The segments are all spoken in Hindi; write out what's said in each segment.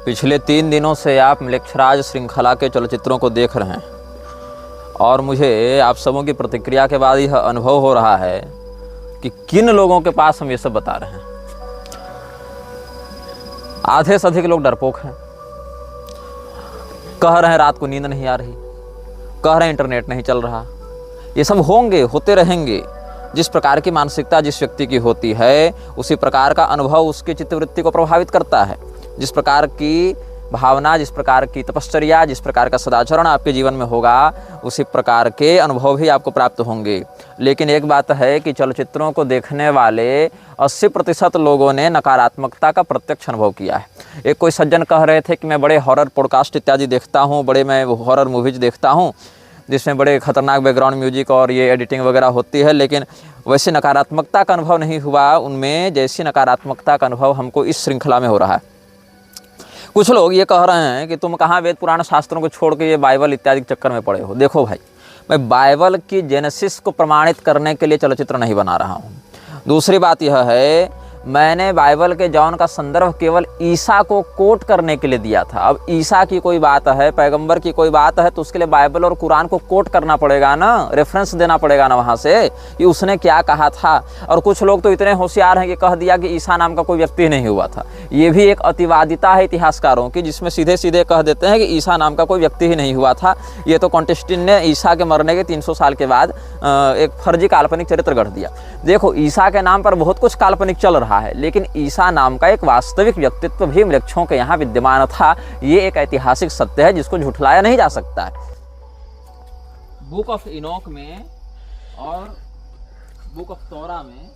पिछले 3 दिनों से आप म्लेच्छराज श्रृंखला के चलचित्रों को देख रहे हैं और मुझे आप सबों की प्रतिक्रिया के बाद यह अनुभव हो रहा है कि किन लोगों के पास हम ये सब बता रहे हैं। आधे से अधिक लोग डरपोक हैं, कह रहे हैं रात को नींद नहीं आ रही, कह रहे हैं इंटरनेट नहीं चल रहा। ये सब होते रहेंगे। जिस प्रकार की मानसिकता जिस व्यक्ति की होती है उसी प्रकार का अनुभव उसकी चित्तवृत्ति को प्रभावित करता है। जिस प्रकार की भावना, जिस प्रकार की तपश्चर्या, जिस प्रकार का सदाचरण आपके जीवन में होगा उसी प्रकार के अनुभव भी आपको प्राप्त होंगे। लेकिन एक बात है कि चलचित्रों को देखने वाले 80% लोगों ने नकारात्मकता का प्रत्यक्ष अनुभव किया है। एक कोई सज्जन कह रहे थे कि मैं बड़े हॉरर पॉडकास्ट इत्यादि देखता हूँ, मैं हॉरर मूवीज देखता हूँ जिसमें बड़े खतरनाक बैकग्राउंड म्यूजिक और ये एडिटिंग वगैरह होती है, लेकिन वैसे नकारात्मकता का अनुभव नहीं हुआ उनमें जैसी नकारात्मकता का अनुभव हमको इस श्रृंखला में हो रहा है। कुछ लोग ये कह रहे हैं कि तुम कहाँ वेद पुराण शास्त्रों को छोड़ के ये बाइबल इत्यादि के चक्कर में पड़े हो। देखो भाई, मैं बाइबल की जेनेसिस को प्रमाणित करने के लिए चलचित्र नहीं बना रहा हूँ। दूसरी बात यह है, मैंने बाइबल के जॉन का संदर्भ केवल ईसा को कोट करने के लिए दिया था। अब ईसा की कोई बात है, पैगंबर की कोई बात है, तो उसके लिए बाइबल और कुरान को कोट करना पड़ेगा ना, रेफरेंस देना पड़ेगा ना वहाँ से कि उसने क्या कहा था। और कुछ लोग तो इतने होशियार हैं कि कह दिया कि ईसा नाम का कोई व्यक्ति नहीं हुआ था। ये भी एक अतिवादिता है इतिहासकारों की, जिसमें सीधे सीधे कह देते हैं कि ईसा नाम का कोई व्यक्ति ही नहीं हुआ था। ये तो कॉन्टेस्टिन ने ईसा के मरने के 300 साल के बाद एक फर्जी काल्पनिक चरित्र गढ़ दिया। देखो, ईसा के नाम पर बहुत कुछ काल्पनिक चल रहा है, लेकिन ईसा नाम का एक वास्तविक व्यक्तित्व भी म्लेच्छों के यहाँ विद्यमान था। ये एक ऐतिहासिक सत्य है जिसको झुठलाया नहीं जा सकता है। बुक ऑफ इनोक में और बुक ऑफ तोरा में,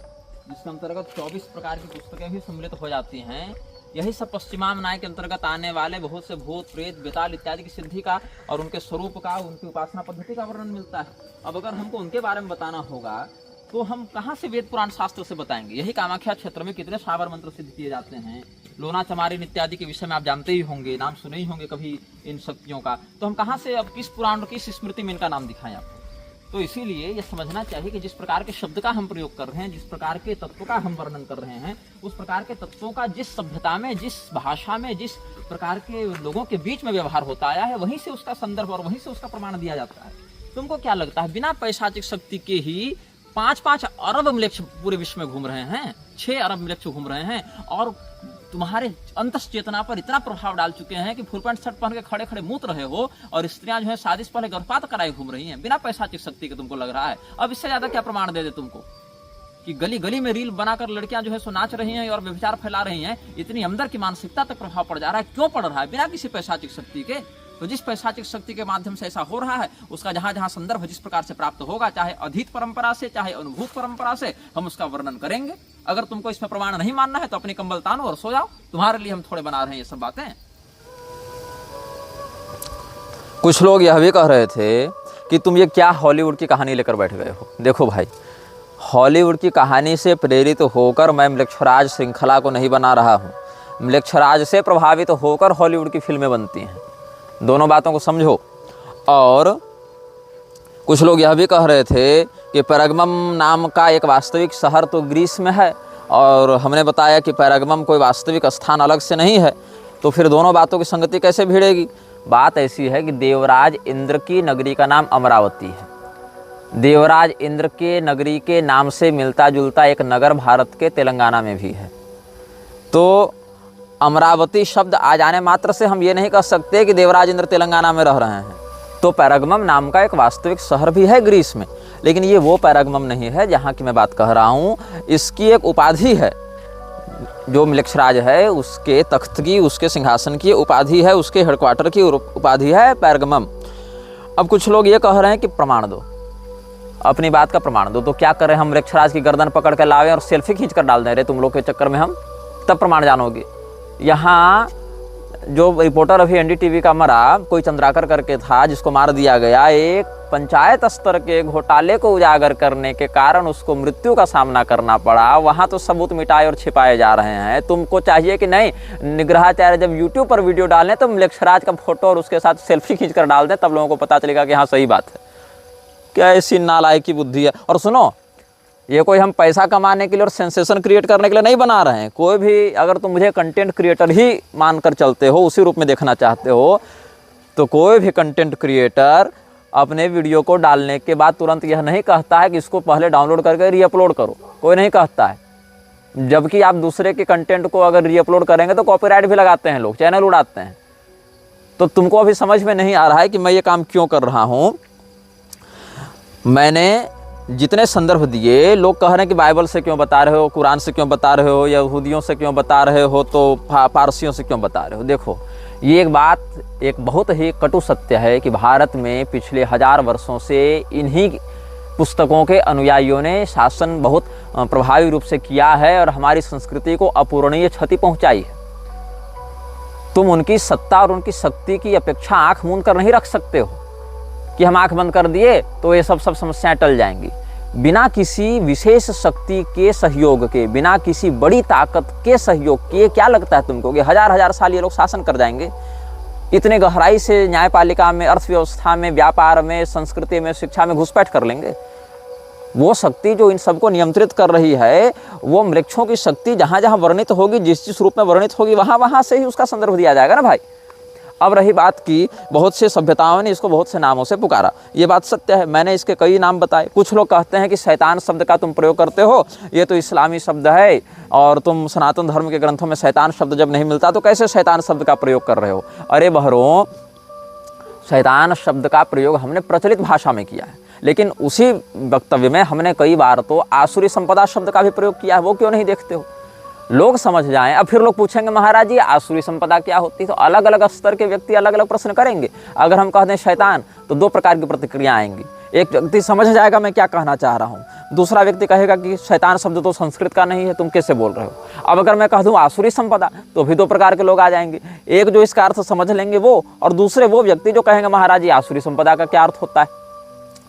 जिसके अंतर्गत 24 प्रकार की पुस्तकें भी सम्मिलित हो जाती हैं, यही सब पश्चिमाम न्याय के अंतर्गत आने वाले बहुत से भूत, प्रेत, बेताल इत्यादि की सिद्धि का और उनके स्वरूप का, उनकी उपासना पद्धति का वर्णन मिलता है। अब अगर हमको उनके बारे में बताना होगा तो हम कहाँ से वेद पुराण शास्त्र से बताएंगे। यही कामाख्या क्षेत्र में कितने साबर मंत्र सिद्ध किए जाते हैं। लोना चमारिन इत्यादि के विषय में आप जानते ही होंगे, नाम सुने ही होंगे कभी इन शक्तियों का। तो हम कहाँ से, अब किस पुराण, किस स्मृति में इनका नाम दिखाएं आपको। तो इसीलिए ये समझना चाहिए कि जिस प्रकार के शब्द का हम प्रयोग कर रहे हैं, जिस प्रकार के तत्व का हम वर्णन कर रहे हैं, उस प्रकार के तत्वों का जिस सभ्यता में, जिस भाषा में, जिस प्रकार के लोगों के बीच में व्यवहार होता आया है, वहीं से उसका संदर्भ और वहीं से उसका प्रमाण दिया जाता है। तुमको क्या लगता है, बिना पैशाचिक शक्ति के ही 5-5 अरब म्लेच्छ पूरे विश्व में घूम रहे हैं, 6 अरब म्लेच्छ घूम रहे हैं और तुम्हारे अंतस चेतना पर इतना प्रभाव डाल चुके हैं कि फुल पैंट शर्ट पहन के खड़े खड़े मूत रहे हो और स्त्रियां जो है शादी से पहले गर्भपात कराए घूम रही हैं बिना पैशाचिक शक्ति के। तुमको लग रहा है अब इससे ज्यादा क्या प्रमाण दे तुमको कि गली गली में रील बनाकर लड़कियां जो है सो नाच रही हैं और व्यभिचार फैला रही हैं। इतनी अंदर की मानसिकता तक प्रभाव पड़ जा रहा है। क्यों पड़ रहा है? बिना किसी पैशाचिक शक्ति के। तो जिस पैशाचिक शक्ति के माध्यम से ऐसा हो रहा है उसका जहां जहां संदर्भ जिस प्रकार से प्राप्त होगा, चाहे अधीत परंपरा से, चाहे अनुभूत परंपरा से, हम उसका वर्णन करेंगे। अगर तुमको इसमें प्रमाण नहीं मानना है तो अपनी कंबल तानो और सो जाओ। तुम्हारे लिए हम थोड़े बना रहे हैं ये सब बातें। कुछ लोग यह भी कह रहे थे कि तुम ये क्या हॉलीवुड की कहानी लेकर बैठ गए हो। देखो भाई, हॉलीवुड की कहानी से प्रेरित होकर मैं म्लेच्छराज श्रृंखला को नहीं बना रहा हूँ। म्लेच्छराज से प्रभावित होकर हॉलीवुड की फिल्में बनती हैं। दोनों बातों को समझो। और कुछ लोग यह भी कह रहे थे कि पैरगमम नाम का एक वास्तविक शहर तो ग्रीस में है और हमने बताया कि पैरगमम कोई वास्तविक स्थान अलग से नहीं है। तो फिर दोनों बातों की संगति कैसे भिड़ेगी? बात ऐसी है कि देवराज इंद्र की नगरी का नाम अमरावती है। देवराज इंद्र के नगरी के नाम से मिलता जुलता एक नगर भारत के तेलंगाना में भी है। तो अमरावती शब्द आ जाने मात्र से हम ये नहीं कह सकते कि देवराज इंद्र तेलंगाना में रह रहे हैं। तो पैरगमम नाम का एक वास्तविक शहर भी है ग्रीस में, लेकिन ये वो पैरगमम नहीं है जहाँ की मैं बात कह रहा हूँ। इसकी एक उपाधि है, जो म्लेच्छराज है उसके तख्त की, उसके सिंहासन की उपाधि है, उसके हेडक्वार्टर की उपाधि है पैरगमम। अब कुछ लोग ये कह रहे हैं कि प्रमाण दो, अपनी बात का प्रमाण दो। तो क्या करें, हम म्लेच्छराज की गर्दन पकड़ के लावें और सेल्फी खींच कर डाल दें रे तुम लोग के चक्कर में हम, तब प्रमाण जानोगे। यहाँ जो रिपोर्टर अभी एनडीटीवी का मरा, कोई चंद्राकर करके था जिसको मार दिया गया, एक पंचायत स्तर के घोटाले को उजागर करने के कारण उसको मृत्यु का सामना करना पड़ा। वहाँ तो सबूत मिटाए और छिपाए जा रहे हैं। तुमको चाहिए कि नहीं, निग्रहाचार्य जब यूट्यूब पर वीडियो डालें तो म्लेच्छराज का फोटो और उसके साथ सेल्फी खींच कर डाल दें, तब लोगों को पता चलेगा कि हाँ सही बात है। क्या ऐसी नालायक की बुद्धि है। और सुनो, ये कोई हम पैसा कमाने के लिए और सेंसेशन क्रिएट करने के लिए नहीं बना रहे हैं। कोई भी अगर तुम मुझे कंटेंट क्रिएटर ही मानकर चलते हो, उसी रूप में देखना चाहते हो, तो कोई भी कंटेंट क्रिएटर अपने वीडियो को डालने के बाद तुरंत यह नहीं कहता है कि इसको पहले डाउनलोड करके रीअपलोड करो, कोई नहीं कहता है। जबकि आप दूसरे के कंटेंट को अगर रीअपलोड करेंगे तो कॉपीराइट भी लगाते हैं लोग, चैनल उड़ाते हैं। तो तुमको अभी समझ में नहीं आ रहा है कि मैं ये काम क्यों कर रहा हूँ। मैंने जितने संदर्भ दिए, लोग कह रहे हैं कि बाइबल से क्यों बता रहे हो, कुरान से क्यों बता रहे हो, यहूदियों से क्यों बता रहे हो, तो पारसियों से क्यों बता रहे हो। देखो, ये एक बहुत ही कटु सत्य है कि भारत में पिछले 1000 वर्षों से इन्हीं पुस्तकों के अनुयायियों ने शासन बहुत प्रभावी रूप से किया है और हमारी संस्कृति को अपूरणीय क्षति पहुंचाई है। तुम उनकी सत्ता और उनकी शक्ति की अपेक्षा आंख मूंद कर नहीं रख सकते हो कि हम आंख बंद कर दिए तो ये सब समस्याएं टल जाएंगी। बिना किसी विशेष शक्ति के सहयोग के, बिना किसी बड़ी ताकत के सहयोग के, क्या लगता है तुमको कि 1000 साल ये लोग शासन कर जाएंगे? इतने गहराई से न्यायपालिका में, अर्थव्यवस्था में, व्यापार में, संस्कृति में, शिक्षा में घुसपैठ कर लेंगे। वो शक्ति जो इन सबको नियंत्रित कर रही है, वो मृक्षों की शक्ति जहाँ जहाँ वर्णित होगी, जिस रूप में वर्णित होगी, वहाँ वहाँ से ही उसका संदर्भ दिया जाएगा ना भाई। अब रही बात की, बहुत से सभ्यताओं ने इसको बहुत से नामों से पुकारा, ये बात सत्य है। मैंने इसके कई नाम बताए। कुछ लोग कहते हैं कि शैतान शब्द का तुम प्रयोग करते हो, ये तो इस्लामी शब्द है और तुम सनातन धर्म के ग्रंथों में शैतान शब्द जब नहीं मिलता तो कैसे शैतान शब्द का प्रयोग कर रहे हो। अरे बहरों, शैतान शब्द का प्रयोग हमने प्रचलित भाषा में किया है, लेकिन उसी वक्तव्य में हमने कई बार तो आसुरी संपदा शब्द का भी प्रयोग किया है। वो क्यों नहीं देखते हो? लोग समझ जाएं। अब फिर लोग पूछेंगे महाराज जी आसुरी संपदा क्या होती है? तो अलग अलग स्तर के व्यक्ति अलग अलग प्रश्न करेंगे। अगर हम कह दें शैतान तो 2 प्रकार की प्रतिक्रिया आएंगी। एक व्यक्ति समझ जाएगा मैं क्या कहना चाह रहा हूँ, दूसरा व्यक्ति कहेगा कि शैतान शब्द तो संस्कृत का नहीं है, तुम कैसे बोल रहे हो। अब अगर मैं कह दूँ आसुरी संपदा तो भी 2 प्रकार के लोग आ जाएंगे। एक जो इसका अर्थ समझ लेंगे वो, और दूसरे वो व्यक्ति जो कहेंगे महाराज जी आसुरी संपदा का क्या अर्थ होता है।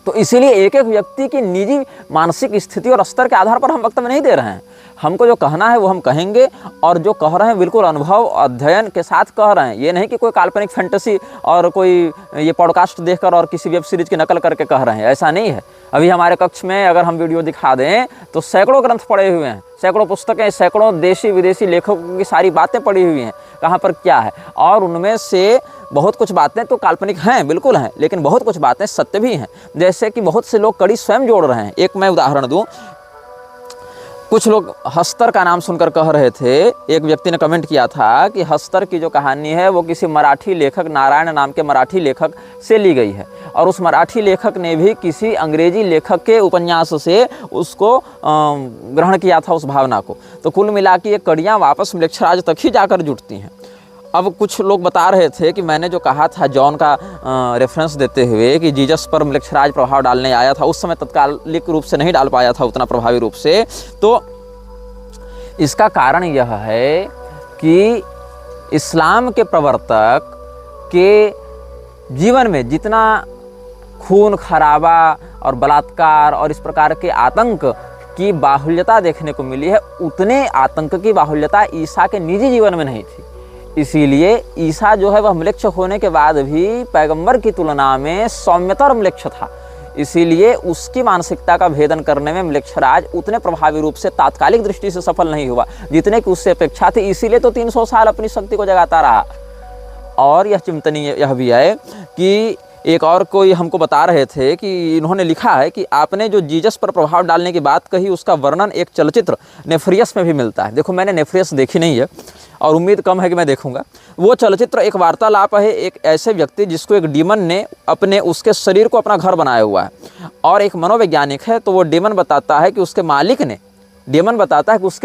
तो इसीलिए एक एक व्यक्ति की निजी मानसिक स्थिति और स्तर के आधार पर हम वक्तव्य नहीं दे रहे हैं। हमको जो कहना है वो हम कहेंगे, और जो कह रहे हैं बिल्कुल अनुभव अध्ययन के साथ कह रहे हैं। ये नहीं कि कोई काल्पनिक फैंटेसी और कोई ये पॉडकास्ट देखकर और किसी वेब सीरीज की नकल करके कह रहे हैं, ऐसा नहीं है। अभी हमारे कक्ष में अगर हम वीडियो दिखा दें तो सैकड़ों ग्रंथ पढ़े हुए हैं, सैकड़ों पुस्तकें, सैकड़ों देशी विदेशी लेखकों की सारी बातें पढ़ी हुई हैं, कहाँ पर क्या है। और उनमें से बहुत कुछ बातें तो काल्पनिक हैं, बिल्कुल हैं, लेकिन बहुत कुछ बातें सत्य भी हैं। जैसे कि बहुत से लोग कड़ी स्वयं जोड़ रहे हैं। एक मैं उदाहरण दूं, कुछ लोग हस्तर का नाम सुनकर कह रहे थे, एक व्यक्ति ने कमेंट किया था कि हस्तर की जो कहानी है वो किसी मराठी लेखक, नारायण नाम के मराठी लेखक से ली गई है, और उस मराठी लेखक ने भी किसी अंग्रेजी लेखक के उपन्यास से उसको ग्रहण किया था, उस भावना को। तो कुल मिला के ये कड़ियाँ वापस म्लेच्छराज तक ही जाकर जुटती हैं। अब कुछ लोग बता रहे थे कि मैंने जो कहा था जॉन का रेफरेंस देते हुए कि जीसस पर म्लेच्छराज प्रभाव डालने आया था, उस समय तत्कालिक रूप से नहीं डाल पाया था उतना प्रभावी रूप से। तो इसका कारण यह है कि इस्लाम के प्रवर्तक के जीवन में जितना खून खराबा और बलात्कार और इस प्रकार के आतंक की बाहुल्यता देखने को मिली है, उतने आतंक की बाहुल्यता ईसा के निजी जीवन में नहीं थी। इसीलिए ईसा जो है वह म्लेच्छ होने के बाद भी पैगंबर की तुलना में सौम्यतर म्लेच्छ था। इसीलिए उसकी मानसिकता का भेदन करने में म्लेच्छराज उतने प्रभावी रूप से तात्कालिक दृष्टि से सफल नहीं हुआ जितने की उससे अपेक्षा थी। इसीलिए तो 300 साल अपनी शक्ति को जगाता रहा। और यह चिंतनीय यह भी है कि एक और कोई हमको बता रहे थे कि इन्होंने लिखा है कि आपने जो जीसस पर प्रभाव डालने की बात कही उसका वर्णन एक चलचित्र नेफ्रियस में भी मिलता है। देखो, मैंने नेफ्रियस देखी नहीं है और उम्मीद कम है कि मैं देखूंगा। वो चलचित्र एक वार्तालाप है एक ऐसे व्यक्ति जिसको एक डीमन ने उसके शरीर को अपना घर बनाया हुआ है, और एक मनोवैज्ञानिक है। तो वो डीमन बताता है कि उसके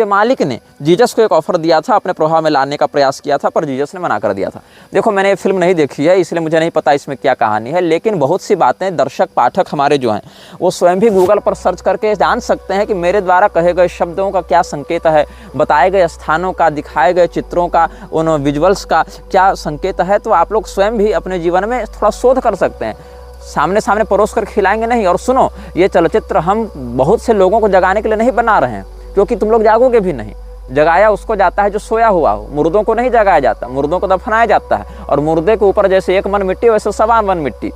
मालिक ने जीसस को एक ऑफर दिया था, अपने प्रभाव में लाने का प्रयास किया था, पर जीसस ने मना कर दिया था। देखो, मैंने ये फिल्म नहीं देखी है इसलिए मुझे नहीं पता इसमें क्या कहानी है, लेकिन बहुत सी बातें दर्शक पाठक हमारे जो हैं वो स्वयं भी गूगल पर सर्च करके जान सकते हैं कि मेरे द्वारा कहे गए शब्दों का क्या संकेत है, बताए गए स्थानों का, दिखाए गए चित्रों का, उन विजुअल्स का क्या संकेत है। तो आप लोग स्वयं भी अपने जीवन में थोड़ा शोध कर सकते हैं। सामने सामने परोस कर खिलाएंगे नहीं। और सुनो, ये चलचित्र हम बहुत से लोगों को जगाने के लिए नहीं बना रहे हैं, क्योंकि तुम लोग जागोगे भी नहीं। जगाया उसको जाता है जो सोया हुआ हो, मुर्दों को नहीं जगाया जाता, मुर्दों को दफनाया जाता है। और मुर्दे के ऊपर जैसे 1 मन मिट्टी वैसे 1.25 मन मिट्टी,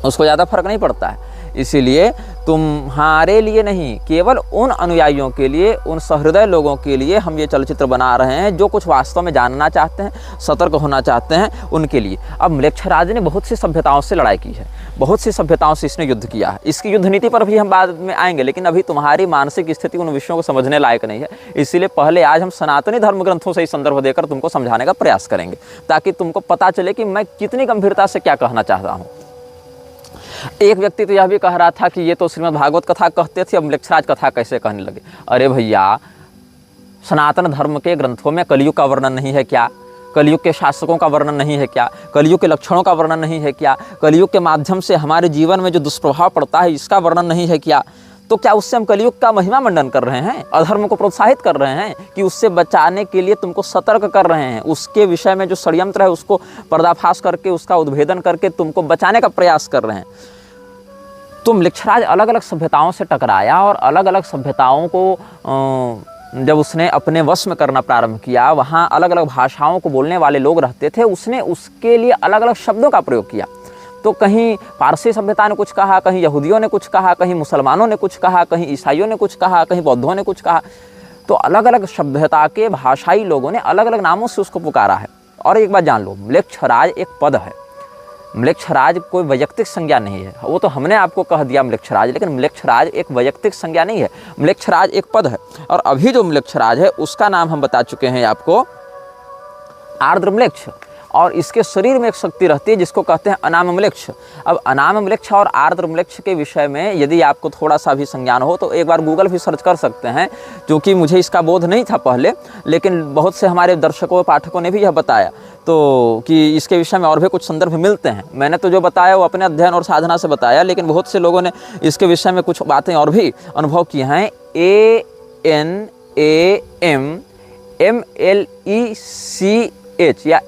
उसको ज़्यादा फर्क नहीं पड़ता है। इसीलिए तुम्हारे लिए नहीं, केवल उन अनुयायियों के लिए, उन सहृदय लोगों के लिए हम ये चलचित्र बना रहे हैं जो कुछ वास्तव में जानना चाहते हैं, सतर्क होना चाहते हैं, उनके लिए। अब म्लेच्छराज ने बहुत सी सभ्यताओं से लड़ाई की है, बहुत सी सभ्यताओं से इसने युद्ध किया है। इसकी युद्ध नीति पर भी हम बाद में आएंगे, लेकिन अभी तुम्हारी मानसिक स्थिति उन विषयों को समझने लायक नहीं है। इसीलिए पहले आज हम सनातनी धर्म ग्रंथों से ही संदर्भ देकर तुमको समझाने का प्रयास करेंगे, ताकि तुमको पता चले कि मैं कितनी गंभीरता से क्या कहना चाहता हूँ। एक व्यक्ति तो यह भी कह रहा था कि ये तो श्रीमद् भागवत कथा कहते थे, अब म्लेच्छराज कथा कैसे कहने लगे। अरे भैया, सनातन धर्म के ग्रंथों में कलयुग का वर्णन नहीं है क्या? कलयुग के शासकों का वर्णन नहीं है क्या? कलयुग के लक्षणों का वर्णन नहीं है क्या? कलयुग के माध्यम से हमारे जीवन में जो दुष्प्रभाव पड़ता है इसका वर्णन नहीं है क्या? तो क्या उससे हम कलयुग का महिमा मंडन कर रहे हैं, अधर्म को प्रोत्साहित कर रहे हैं, कि उससे बचाने के लिए तुमको सतर्क कर रहे हैं, उसके विषय में जो षड्यंत्र है उसको पर्दाफाश करके, उसका उद्भेदन करके तुमको बचाने का प्रयास कर रहे हैं? तो म्लेच्छराज अलग अलग सभ्यताओं से टकराया और अलग अलग सभ्यताओं को जब उसने अपने वश में करना प्रारंभ किया, वहाँ अलग अलग भाषाओं को बोलने वाले लोग रहते थे, उसने उसके लिए अलग अलग शब्दों का प्रयोग किया। तो कहीं पारसी सभ्यता ने कुछ कहा, कहीं यहूदियों ने कुछ कहा, कहीं मुसलमानों ने कुछ कहा, कहीं ईसाइयों ने कुछ कहा, कहीं बौद्धों ने कुछ कहा। तो अलग अलग सभ्यता के भाषाई लोगों ने अलग अलग नामों से उसको पुकारा है। और एक बात जान लो, म्लेच्छराज एक पद है, म्लेच्छराज कोई वैयक्तिक संज्ञा नहीं है। वो तो हमने आपको कह दिया म्लेच्छराज, लेकिन म्लेच्छराज एक वैयक्तिक संज्ञा नहीं है, म्लेच्छराज एक पद है। और अभी जो म्लेच्छराज है उसका नाम हम बता चुके हैं आपको, आर्द्र म्लेच्छ। और इसके शरीर में एक शक्ति रहती है जिसको कहते हैं अनाम म्लेच्छ। अब अनाम म्लेच्छ और आर्द्र म्लेच्छ के विषय में यदि आपको थोड़ा सा भी संज्ञान हो तो एक बार गूगल भी सर्च कर सकते हैं, क्योंकि मुझे इसका बोध नहीं था पहले, लेकिन बहुत से हमारे दर्शकों पाठकों ने भी यह बताया तो कि इसके विषय में और भी कुछ संदर्भ मिलते हैं। मैंने तो जो बताया वो अपने अध्ययन और साधना से बताया, लेकिन बहुत से लोगों ने इसके विषय में कुछ बातें और भी अनुभव की हैं। ANAMMLECH या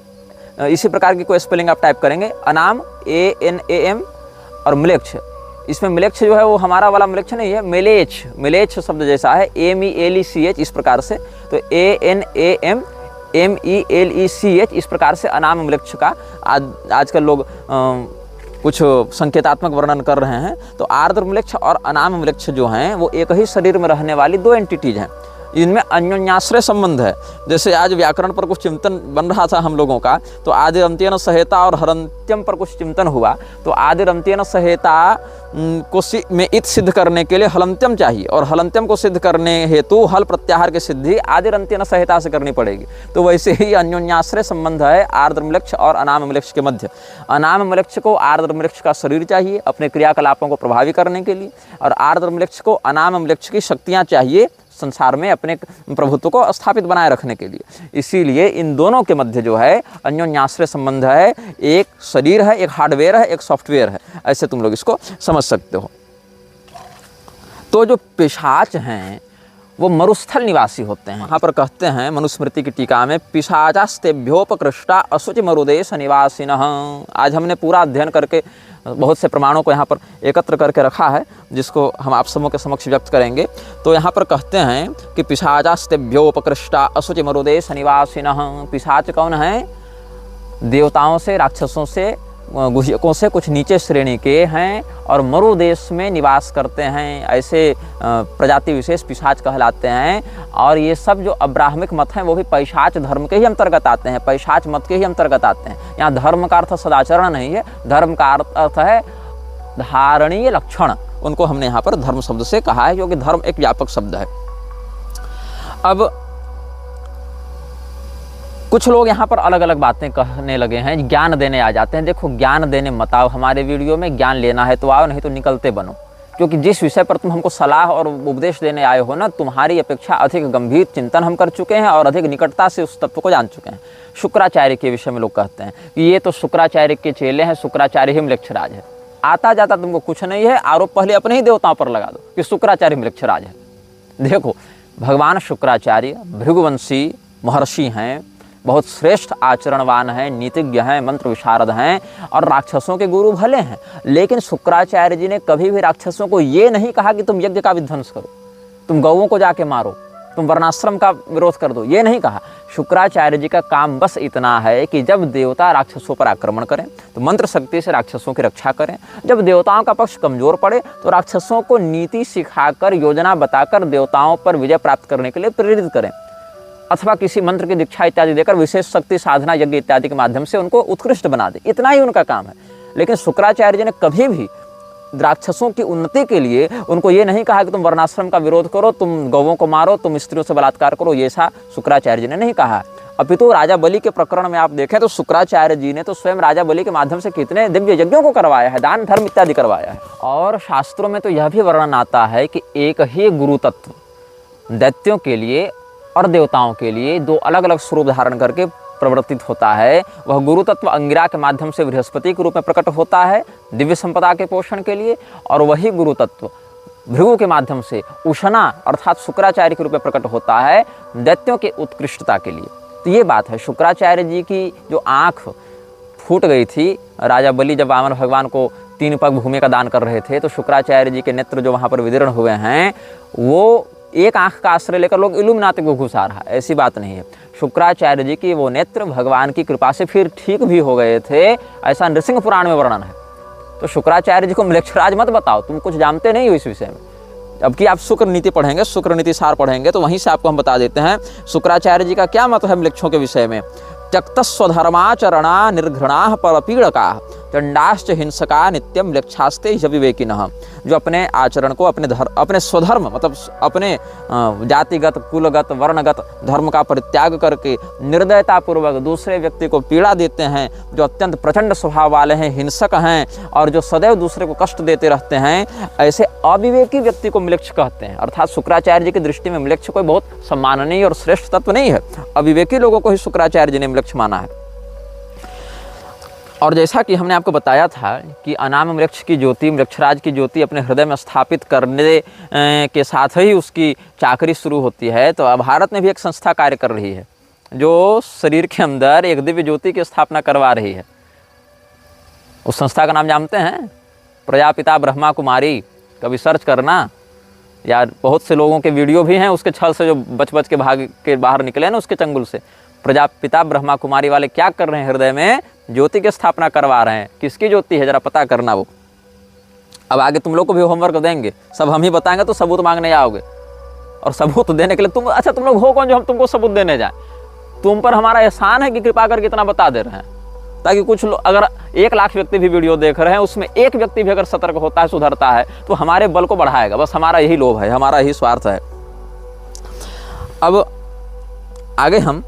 इसी प्रकार की कोई स्पेलिंग आप टाइप करेंगे, अनाम ANAM और म्लेच्छ। इसमें म्लेच्छ जो है वो हमारा वाला म्लेच्छ नहीं है, मेलेच्छ, मेलेच्छ शब्द जैसा है, MELECH इस प्रकार से। तो ANAMMELECH इस प्रकार से अनाम म्लेच्छ का आजकल लोग कुछ संकेतात्मक वर्णन कर रहे हैं। तो आर्द्र म्लेच्छ और अनाम म्लेच्छ जो हैं वो एक ही शरीर में रहने वाली दो एंटिटीज हैं, इनमें अन्योन्याश्रय संबंध है। जैसे आज व्याकरण पर कुछ चिंतन बन रहा था हम लोगों का, तो आदिरंत्येन सहेता और हरंत्यम पर कुछ चिंतन हुआ। तो आदिरंत्येन सहेता को में इत सिद्ध करने के लिए हलंत्यम चाहिए, और हलंत्यम को सिद्ध करने हेतु हल प्रत्याहार की सिद्धि आदिरंत्येन सहेता से करनी पड़ेगी। तो वैसे ही अन्योन्याश्रय संबंध है आर्द्र म्लेच्छ और अनाम म्लेच्छ के मध्य। अनाम म्लेच्छ को आर्द्र म्लेच्छ का शरीर चाहिए अपने क्रियाकलापों को प्रभावी करने के लिए, और आर्द्र म्लेच्छ को अनाम म्लेच्छ की शक्तियाँ चाहिए संसार में अपने प्रभुत्व को स्थापित बनाए रखने के लिए। इसीलिए इन दोनों के मध्य जो है अन्योन्याश्रय संबंध है, एक शरीर है, एक हार्डवेयर है, एक सॉफ्टवेयर है, ऐसे तुम लोग इसको समझ सकते हो। तो जो पिशाच हैं वो मरुस्थल निवासी होते हैं। यहाँ पर कहते हैं मनुस्मृति की टीका में, पिशाचास्तेभ्योपकृष्टा असुचि मरुदेश निवासिनः। आज हमने पूरा अध्ययन करके बहुत से प्रमाणों को यहाँ पर एकत्र करके रखा है, जिसको हम आप सबों के समक्ष व्यक्त करेंगे। तो यहाँ पर कहते हैं कि पिशाचास्तेभ्योपकृष्टा असुचि मरुदेश निवासिनः। पिशाच कौन है? देवताओं से, राक्षसों से, गुह्यकों से कुछ नीचे श्रेणी के हैं और मरु देश में निवास करते हैं। ऐसे प्रजाति विशेष पिशाच कहलाते हैं। और ये सब जो अब्राह्मिक मत हैं वो भी पैशाच धर्म के ही अंतर्गत आते हैं, पैशाच मत के ही अंतर्गत आते हैं। यहाँ धर्म का अर्थ सदाचरण नहीं है, धर्म का अर्थ है धारणीय लक्षण। उनको हमने यहाँ पर धर्म शब्द से कहा है, क्योंकि धर्म एक व्यापक शब्द है। अब कुछ लोग यहाँ पर अलग अलग बातें कहने लगे हैं, ज्ञान देने आ जाते हैं। देखो, ज्ञान देने मत आओ हमारे वीडियो में, ज्ञान लेना है तो आओ, नहीं तो निकलते बनो। क्योंकि जिस विषय पर तुम हमको सलाह और उपदेश देने आए हो ना, तुम्हारी अपेक्षा अधिक गंभीर चिंतन हम कर चुके हैं और अधिक निकटता से उस तत्व को जान चुके हैं। शुक्राचार्य के विषय में लोग कहते हैं कि ये तो शुक्राचार्य के चेले हैं, शुक्राचार्य ही म्लेच्छराज है। आता जाता तुमको कुछ नहीं है, आरोप पहले अपने ही देवताओं पर लगा दो कि शुक्राचार्य म्लेच्छराज है। देखो, भगवान शुक्राचार्य भृगुवंशी महर्षि हैं, बहुत श्रेष्ठ आचरणवान हैं, नीतिज्ञ हैं, मंत्र विशारद हैं और राक्षसों के गुरु भले हैं। लेकिन शुक्राचार्य जी ने कभी भी राक्षसों को ये नहीं कहा कि तुम यज्ञ का विध्वंस करो, तुम गौओं को जाके मारो, तुम वर्णाश्रम का विरोध कर दो, ये नहीं कहा। शुक्राचार्य जी का काम बस इतना है कि जब देवता राक्षसों पर आक्रमण करें तो मंत्र शक्ति से राक्षसों की रक्षा करें, जब देवताओं का पक्ष कमजोर पड़े तो राक्षसों को नीति सिखाकर, योजना बताकर देवताओं पर विजय प्राप्त करने के लिए प्रेरित करें, अथवा किसी मंत्र की दीक्षा इत्यादि देकर विशेष शक्ति साधना यज्ञ इत्यादि के माध्यम से उनको उत्कृष्ट बना दे। इतना ही उनका काम है। लेकिन शुक्राचार्य जी ने कभी भी राक्षसों की उन्नति के लिए उनको ये नहीं कहा कि तुम वर्णाश्रम का विरोध करो, तुम गौवों को मारो, तुम स्त्रियों से बलात्कार करो, ये ऐसा शुक्राचार्य जी ने नहीं कहा। अपितु राजा बलि के प्रकरण में आप देखें तो शुक्राचार्य जी ने तो स्वयं राजा बलि के माध्यम से कितने दिव्य यज्ञों को करवाया है, दान धर्म इत्यादि करवाया है। और शास्त्रों में तो यह भी वर्णन आता है कि एक ही गुरु तत्व दैत्यों के लिए और देवताओं के लिए दो अलग अलग स्वरूप धारण करके प्रवर्तित होता है। वह गुरु तत्व अंगिरा के माध्यम से बृहस्पति के रूप में प्रकट होता है दिव्य संपदा के पोषण के लिए, और वही गुरु तत्व भृगु के माध्यम से उशना अर्थात शुक्राचार्य के रूप में प्रकट होता है दैत्यों के उत्कृष्टता के लिए। तो ये बात है। शुक्राचार्य जी की जो आँख फूट गई थी, राजा बलि जब वामन भगवान को 3 पग भूमि का दान कर रहे थे, तो शुक्राचार्य जी के नेत्र जो वहाँ पर विदीर्ण हुए हैं, वो एक आंख का आश्रय लेकर लोग इल्यूमिनाती को घुसा रहा, ऐसी बात नहीं है। शुक्राचार्य जी की वो नेत्र भगवान की कृपा से फिर ठीक भी हो गए थे, ऐसा नृसिंह पुराण में वर्णन है। तो शुक्राचार्य जी को म्लेच्छराज मत बताओ, तुम कुछ जानते नहीं हो इस विषय में। अब कि आप शुक्र नीति पढ़ेंगे, शुक्र नीति सार पढ़ेंगे, तो वहीं से आपको हम बता देते हैं शुक्राचार्य जी का क्या मत है म्लेच्छों के विषय में। त्यक्तस्वधर्माचरणा निर्घृणा परपीड़का चंडाश्च हिंसका नित्यम म्लेच्छास्ते विवेकिनः। जो अपने आचरण को, अपने स्वधर्म मतलब अपने जातिगत, कुलगत, वर्णगत धर्म का परित्याग करके निर्दयतापूर्वक दूसरे व्यक्ति को पीड़ा देते हैं, जो अत्यंत प्रचंड स्वभाव वाले हैं, हिंसक हैं और जो सदैव दूसरे को कष्ट देते रहते हैं, ऐसे अविवेकी व्यक्ति को म्लेच्छ कहते हैं। अर्थात शुक्राचार्य जी की दृष्टि में म्लेच्छ कोई बहुत सम्माननीय और श्रेष्ठ तत्व नहीं है, अविवेकी लोगों को ही शुक्राचार्य जी ने म्लेच्छ माना है। और जैसा कि हमने आपको बताया था कि अनाम वृक्ष की ज्योति, वृक्षराज की ज्योति अपने हृदय में स्थापित करने के साथ ही उसकी चाकरी शुरू होती है। तो अब भारत में भी एक संस्था कार्य कर रही है जो शरीर के अंदर एक दिव्य ज्योति की स्थापना करवा रही है। उस संस्था का नाम जानते हैं? प्रजापिता ब्रह्मा कुमारी। कभी सर्च करना, या बहुत से लोगों के वीडियो भी हैं उसके छल से जो बच बच के भाग के बाहर निकले ना उसके चंगुल से। प्रजापिता ब्रह्मा कुमारी वाले क्या कर रहे हैं? हृदय में ज्योति की स्थापना करवा रहे हैं। किसकी ज्योति है जरा पता करना वो। अब आगे तुम लोग को भी होमवर्क देंगे, सब हम ही बताएंगे तो सबूत मांगने जाओगे, और सबूत देने के लिए तुम लोग हो कौन जो हम तुमको सबूत देने जाएं? तुम पर हमारा एहसान है कि कृपा करके इतना बता दे रहे हैं, ताकि कुछ लोग, अगर 1 लाख व्यक्ति भी वीडियो देख रहे हैं, उसमें एक व्यक्ति भी अगर सतर्क होता है, सुधरता है, तो हमारे बल को बढ़ाएगा। बस हमारा यही लोभ है, हमारा यही स्वार्थ है। अब आगे हम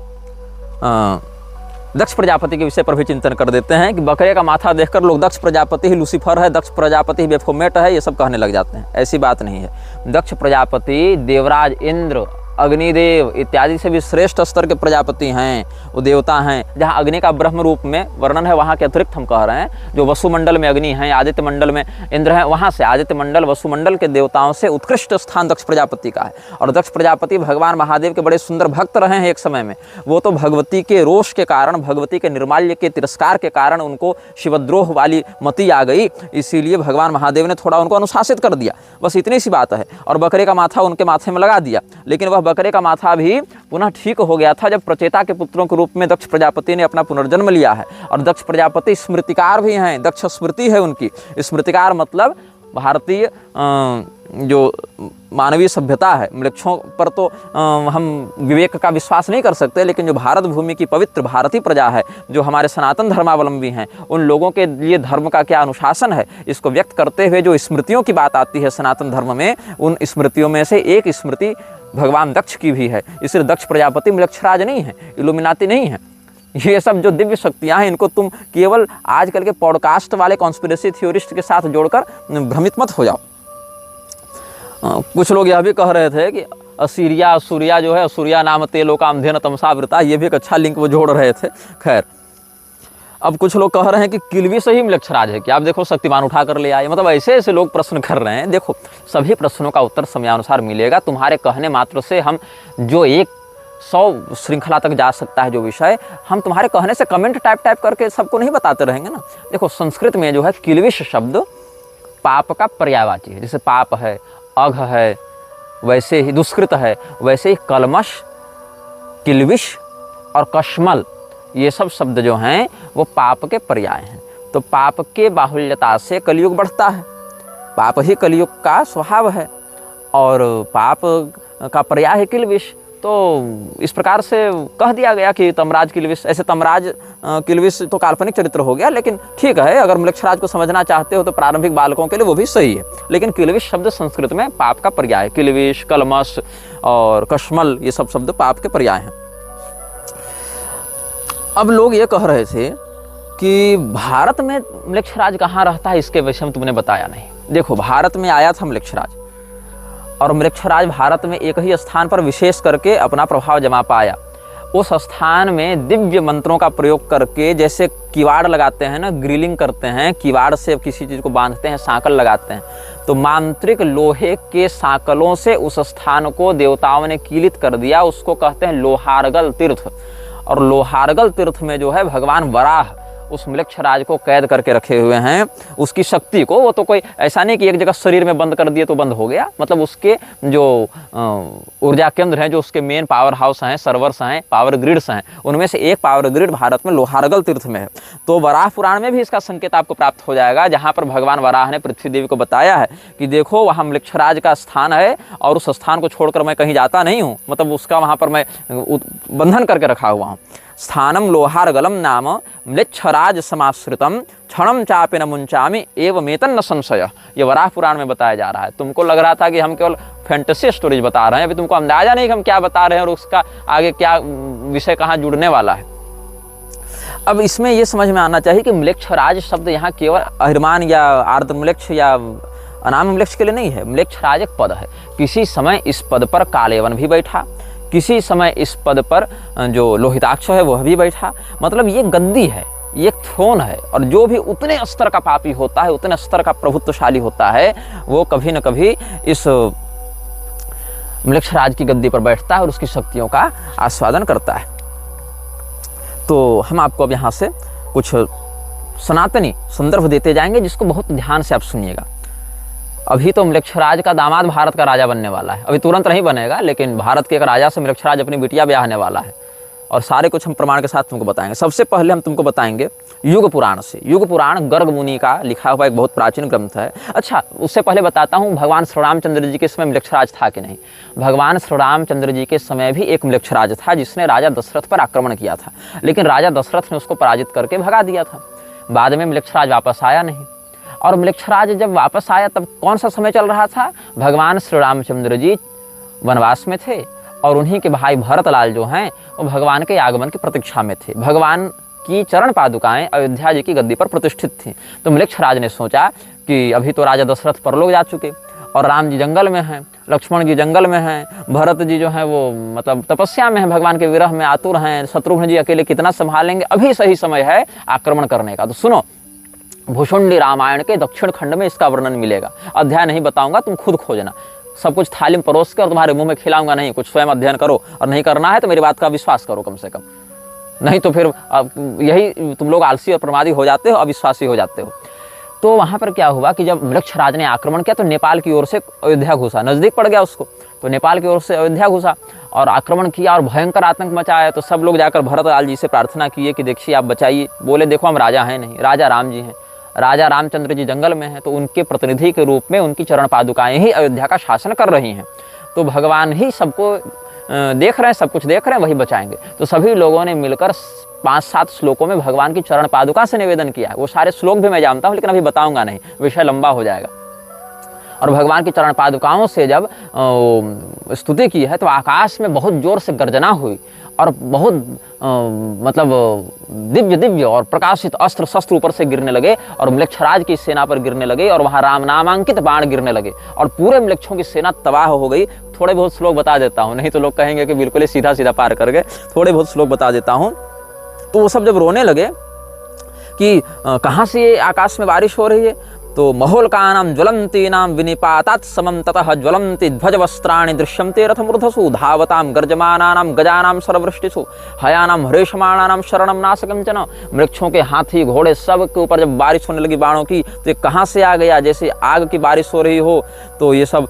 दक्ष प्रजापति के विषय पर भी चिंतन कर देते हैं कि बकरे का माथा देखकर लोग दक्ष प्रजापति ही लूसीफर है, दक्ष प्रजापति ही बेफोमेट है, ये सब कहने लग जाते हैं। ऐसी बात नहीं है। दक्ष प्रजापति देवराज इंद्र, अग्निदेव इत्यादि से भी श्रेष्ठ स्तर के प्रजापति हैं, वो देवता हैं। जहाँ अग्नि का ब्रह्म रूप में वर्णन है, वहाँ के अतिरिक्त हम कह रहे हैं जो वसुमंडल में अग्नि हैं, आदित्य मंडल में इंद्र हैं, वहाँ से आदित्य मंडल वसुमंडल के देवताओं से उत्कृष्ट स्थान दक्ष प्रजापति का है। और दक्ष प्रजापति भगवान महादेव के बड़े सुंदर भक्त रहे हैं एक समय में। वो तो भगवती के रोष के कारण, भगवती के निर्माल्य के तिरस्कार के कारण उनको शिवद्रोह वाली मति आ गई, इसीलिए भगवान महादेव ने थोड़ा उनको अनुशासित कर दिया, बस इतनी सी बात है। और बकरे का माथा उनके माथे में लगा दिया, लेकिन वह बकरे का माथा भी पुनः ठीक हो गया था जब प्रचेता के पुत्रों के रूप में दक्ष प्रजापति ने अपना पुनर्जन्म लिया है। और दक्ष प्रजापति स्मृतिकार भी हैं, दक्ष स्मृति है उनकी। स्मृतिकार मतलब भारतीय जो मानवीय सभ्यता है, वृक्षों पर तो हम विवेक का विश्वास नहीं कर सकते, लेकिन जो भारत भूमि की पवित्र भारतीय प्रजा है, जो हमारे सनातन धर्मावलंबी हैं, उन लोगों के लिए धर्म का क्या अनुशासन है, इसको व्यक्त करते हुए जो स्मृतियों की बात आती है सनातन धर्म में, उन स्मृतियों में से एक स्मृति भगवान दक्ष की भी है। इसलिए दक्ष प्रजापति म्लेच्छराज नहीं है, इल्यूमिनाती नहीं है। ये सब जो दिव्य शक्तियाँ हैं, इनको तुम केवल आजकल के पॉडकास्ट वाले कॉन्स्पिरेसी थ्योरिस्ट के साथ जोड़कर भ्रमित मत हो जाओ। कुछ लोग यह भी कह रहे थे कि असूर्या जो है, असूर्या नाम तेलो काम धेन तमसावृता, ये भी एक अच्छा लिंक वो जोड़ रहे थे। खैर, अब कुछ लोग कह रहे हैं कि किलवी से ही म्लेच्छराज है कि आप देखो शक्तिमान उठा कर ले आए। मतलब ऐसे ऐसे लोग प्रश्न कर रहे हैं। देखो, सभी प्रश्नों का उत्तर समयानुसार मिलेगा। तुम्हारे कहने मात्र से हम जो 100 श्रृंखला तक जा सकता है जो विषय, हम तुम्हारे कहने से कमेंट टाइप करके सबको नहीं बताते रहेंगे ना। देखो, संस्कृत में जो है किलविश शब्द पाप का पर्यायवाची है। जैसे पाप है, अघ है, वैसे ही दुष्कृत है, वैसे ही कलमश, किल्विश और कश्मल, ये सब शब्द जो हैं वो पाप के पर्याय हैं। तो पाप के बाहुल्यता से कलयुग बढ़ता है, पाप ही कलयुग का स्वभाव है, और पाप का पर्याय है किल्विश। तो इस प्रकार से कह दिया गया कि तमराज किल्विश। ऐसे तमराज किल्विश तो काल्पनिक चरित्र हो गया, लेकिन ठीक है, अगर म्लेच्छराज को समझना चाहते हो तो प्रारंभिक बालकों के लिए वो भी सही है। लेकिन किल्विश शब्द संस्कृत में पाप का पर्याय, किल्विश, कलमश और कश्मल, ये सब शब्द पाप के पर्याय हैं। अब लोग ये कह रहे थे कि भारत में म्लेच्छराज कहाँ रहता है, इसके विषय में तुमने बताया नहीं। देखो, भारत में आया था म्लेच्छराज, और म्लेच्छराज भारत में एक ही स्थान पर विशेष करके अपना प्रभाव जमा पाया। उस स्थान में दिव्य मंत्रों का प्रयोग करके, जैसे किवाड़ लगाते हैं ना, ग्रिलिंग करते हैं, किवाड़ से किसी चीज़ को बांधते हैं, सांकल लगाते हैं, तो मांत्रिक लोहे के सांकलों से उस स्थान को देवताओं ने कीलित कर दिया। उसको कहते हैं लोहारगल तीर्थ। और लोहारगल तीर्थ में जो है भगवान वराह उस म्लेच्छराज को कैद करके रखे हुए हैं। उसकी शक्ति को, वो तो कोई ऐसा नहीं कि एक जगह शरीर में बंद कर दिए तो बंद हो गया, मतलब उसके जो ऊर्जा केंद्र हैं, जो उसके मेन पावर हाउस हैं, सर्वर्स हैं, पावर ग्रिड्स हैं, उनमें से एक पावर ग्रिड भारत में लोहारगल तीर्थ में है। तो वराह पुराण में भी इसका संकेत आपको प्राप्त हो जाएगा, जहाँ पर भगवान वराह ने पृथ्वी देवी को बताया है कि देखो वहाँ म्लेच्छराज का स्थान है, और उस स्थान को छोड़कर मैं कहीं जाता नहीं हूँ, मतलब उसका वहाँ पर मैं बंधन करके रखा हुआ हूँ। स्थानम लोहारगलम नाम म्लेच्छराज समाश्रितम क्षणम चापि न मुंचामि एवमेतन न संशय। ये वराह पुराण में बताया जा रहा है। तुमको लग रहा था कि हम केवल फैंटेसी स्टोरीज बता रहे हैं, अभी तुमको अंदाजा नहीं कि हम क्या बता रहे हैं और उसका आगे क्या विषय कहाँ जुड़ने वाला है। अब इसमें ये समझ में आना चाहिए कि म्लेच्छराज शब्द यहाँ केवल अहिर्मान या आर्द्रम्लेच्छ या अनामम्लेच्छ के लिए नहीं है। म्लेच्छराज एक पद है। किसी समय इस पद पर कालेवन भी बैठा, किसी समय इस पद पर जो लोहिताक्ष है वह भी बैठा। मतलब ये गद्दी है, ये एक थ्रोन है, और जो भी उतने स्तर का पापी होता है, उतने स्तर का प्रभुत्वशाली होता है, वो कभी न कभी इस म्लेच्छराज की गद्दी पर बैठता है और उसकी शक्तियों का आस्वादन करता है। तो हम आपको अब यहाँ से कुछ सनातनी संदर्भ देते जाएंगे, जिसको बहुत ध्यान से आप सुनिएगा। अभी तो म्लेच्छराज का दामाद भारत का राजा बनने वाला है, अभी तुरंत नहीं बनेगा, लेकिन भारत के एक राजा से म्लेच्छराज अपनी बिटिया ब्याहने वाला है, और सारे कुछ हम प्रमाण के साथ तुमको बताएंगे। सबसे पहले हम तुमको बताएंगे युग पुराण से। युग पुराण गर्ग मुनि का लिखा हुआ एक बहुत प्राचीन ग्रंथ है। अच्छा, उससे पहले बताता हूँ भगवान श्री रामचंद्र जी के समय म्लेच्छराज था कि नहीं। भगवान श्री रामचंद्र जी के समय भी एक म्लेच्छराज था, जिसने राजा दशरथ पर आक्रमण किया था, लेकिन राजा दशरथ ने उसको पराजित करके भगा दिया था। बाद में म्लेच्छराज वापस आया नहीं, और म्लेच्छराज जब वापस आया तब कौन सा समय चल रहा था? भगवान श्री रामचंद्र जी वनवास में थे, और उन्हीं के भाई भरतलाल जो हैं वो भगवान के आगमन की प्रतीक्षा में थे। भगवान की चरण पादुकाएं अयोध्या जी की गद्दी पर प्रतिष्ठित थीं। तो म्लेच्छराज ने सोचा कि अभी तो राजा दशरथ परलोक जा चुके, और राम जी जंगल में हैं, लक्ष्मण जी जंगल में हैं, भरत जी जो हैं वो मतलब तपस्या में हैं, भगवान के विरह में आतुर हैं, शत्रुघ्न जी अकेले कितना संभालेंगे, अभी सही समय है आक्रमण करने का। तो सुनो, भुषुंडी रामायण के दक्षिण खंड में इसका वर्णन मिलेगा। अध्याय नहीं बताऊंगा, तुम खुद खोजना, सब कुछ थाली में परोस कर तुम्हारे मुंह में खिलाऊंगा नहीं, कुछ स्वयं अध्ययन करो, और नहीं करना है तो मेरी बात का विश्वास करो कम से कम, नहीं तो फिर यही तुम लोग आलसी और प्रमादी हो जाते हो, अविश्वासी हो जाते हो। तो वहाँ पर क्या हुआ कि जब म्लेच्छराज ने आक्रमण किया तो नेपाल की ओर से अयोध्या घुसा, नज़दीक पड़ गया उसको, तो नेपाल की ओर से अयोध्या घुसा और आक्रमण किया और भयंकर आतंक मचाया। तो सब लोग जाकर भरतलाल जी से प्रार्थना किए कि देखिए आप बचाइए। बोले देखो हम राजा हैं नहीं, राजा राम जी हैं, राजा रामचंद्र जी जंगल में हैं, तो उनके प्रतिनिधि के रूप में उनकी चरण पादुकाएं ही अयोध्या का शासन कर रही हैं, तो भगवान ही सबको देख रहे हैं, सब कुछ देख रहे हैं, वही बचाएंगे। तो सभी लोगों ने मिलकर 5-7 श्लोकों में भगवान की चरण पादुका से निवेदन किया है। वो सारे श्लोक भी मैं जानता हूँ, लेकिन अभी बताऊंगा नहीं, विषय लंबा हो जाएगा। और भगवान की चरण पादुकाओं से जब स्तुति की है तो आकाश में बहुत जोर से गर्जना हुई, और बहुत मतलब दिव्य दिव्य और प्रकाशित अस्त्र शस्त्र ऊपर से गिरने लगे, और म्लेच्छराज की सेना पर गिरने लगे, और वहाँ राम नामांकित बाण गिरने लगे, और पूरे म्लेच्छों की सेना तबाह हो गई। थोड़े बहुत श्लोक बता देता हूँ, नहीं तो लोग कहेंगे कि बिल्कुल ही सीधा सीधा पार कर गए। थोड़े बहुत श्लोक बता देता हूँ। तो वो सब जब रोने लगे कि कहाँ से ये आकाश में बारिश हो रही है, तो महोल्कानां ज्वलन्तीनां विनिपातात् समं ततः ज्वलन्ति ध्वजवस्त्राणि दृश्यन्ते रथमूर्धसु धावतां गर्जमानानां गजानां सर्ववृष्टिषु हयानां हरेशमाणानां शरणं नाशकंचन। वृक्षों के हाथी घोड़े सब के ऊपर जब बारिश होने लगी बाणों की, तो ये कहाँ से आ गया, जैसे आग की बारिश हो रही हो। तो ये सब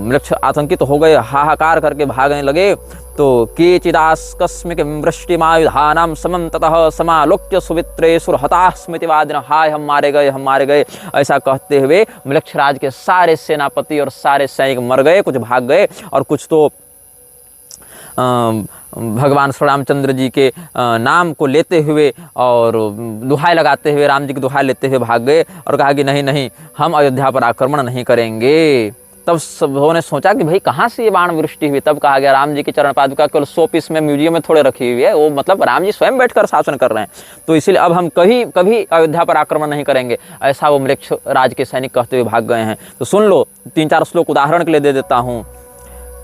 वृक्ष आतंकित हो गए, हाहाकार करके भागने लगे। तो केचिदास्कस्मिक वृष्टिमायुधानां समं ततः समालोक्य सुवित्रेषु हताः स्मृतिवादिनः, हाय हम मारे गए, हम मारे गए, ऐसा कहते हुए मृक्षराज के सारे सेनापति और सारे सैनिक मर गए। कुछ भाग गए और कुछ तो भगवान श्री रामचंद्र जी के नाम को लेते हुए और दुहाई लगाते हुए, राम जी की दुहाई लेते हुए भाग गए और कहा कि नहीं नहीं, हम अयोध्या पर आक्रमण नहीं करेंगे। तब सबों ने सोचा कि भाई कहाँ से ये बाण वृष्टि हुई। तब कहा गया राम जी की चरण पादुका केवल 100 पीस में म्यूजियम में थोड़े रखी हुई है, वो मतलब राम जी स्वयं बैठकर शासन कर रहे हैं, तो इसीलिए अब हम कभी अयोध्या पर आक्रमण नहीं करेंगे, ऐसा वो मृक्ष राज के सैनिक कहते हुए भाग गए हैं। तो सुन लो, 3-4 श्लोक उदाहरण के लिए दे देता हूँ।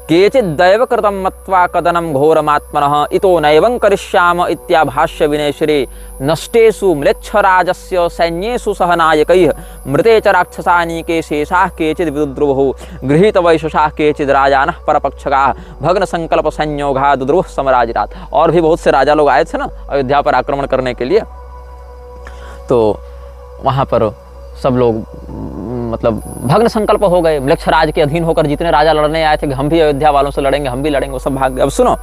केचित् दैव कृतं मत्वा कदनं घोरमात्मनः इतो नैवं करिष्याम इत्याभाष्य विनयश्री नष्टेषु म्लेच्छराजस्य सैन्येषु सह नायकैः मृते च राक्षसानीके शेषाः केचिद् विदुद्रुवुः गृहीतवैशसाः केचिद् राजानः परपक्षकाः भग्न संकल्प संयोगा दुद्रुवः समराजिरात्। और भी बहुत से राजा लोग आए थे ना अयोध्या पर आक्रमण करने के लिए, तो वहाँ पर सब लोग मतलब भग्न संकल्प हो गए। मृक्षराज के अधीन होकर जितने राजा लड़ने आए थे कि हम भी अयोध्या वालों से लड़ेंगे, हम भी लड़ेंगे, वो सब भाग गए। अब सुनो,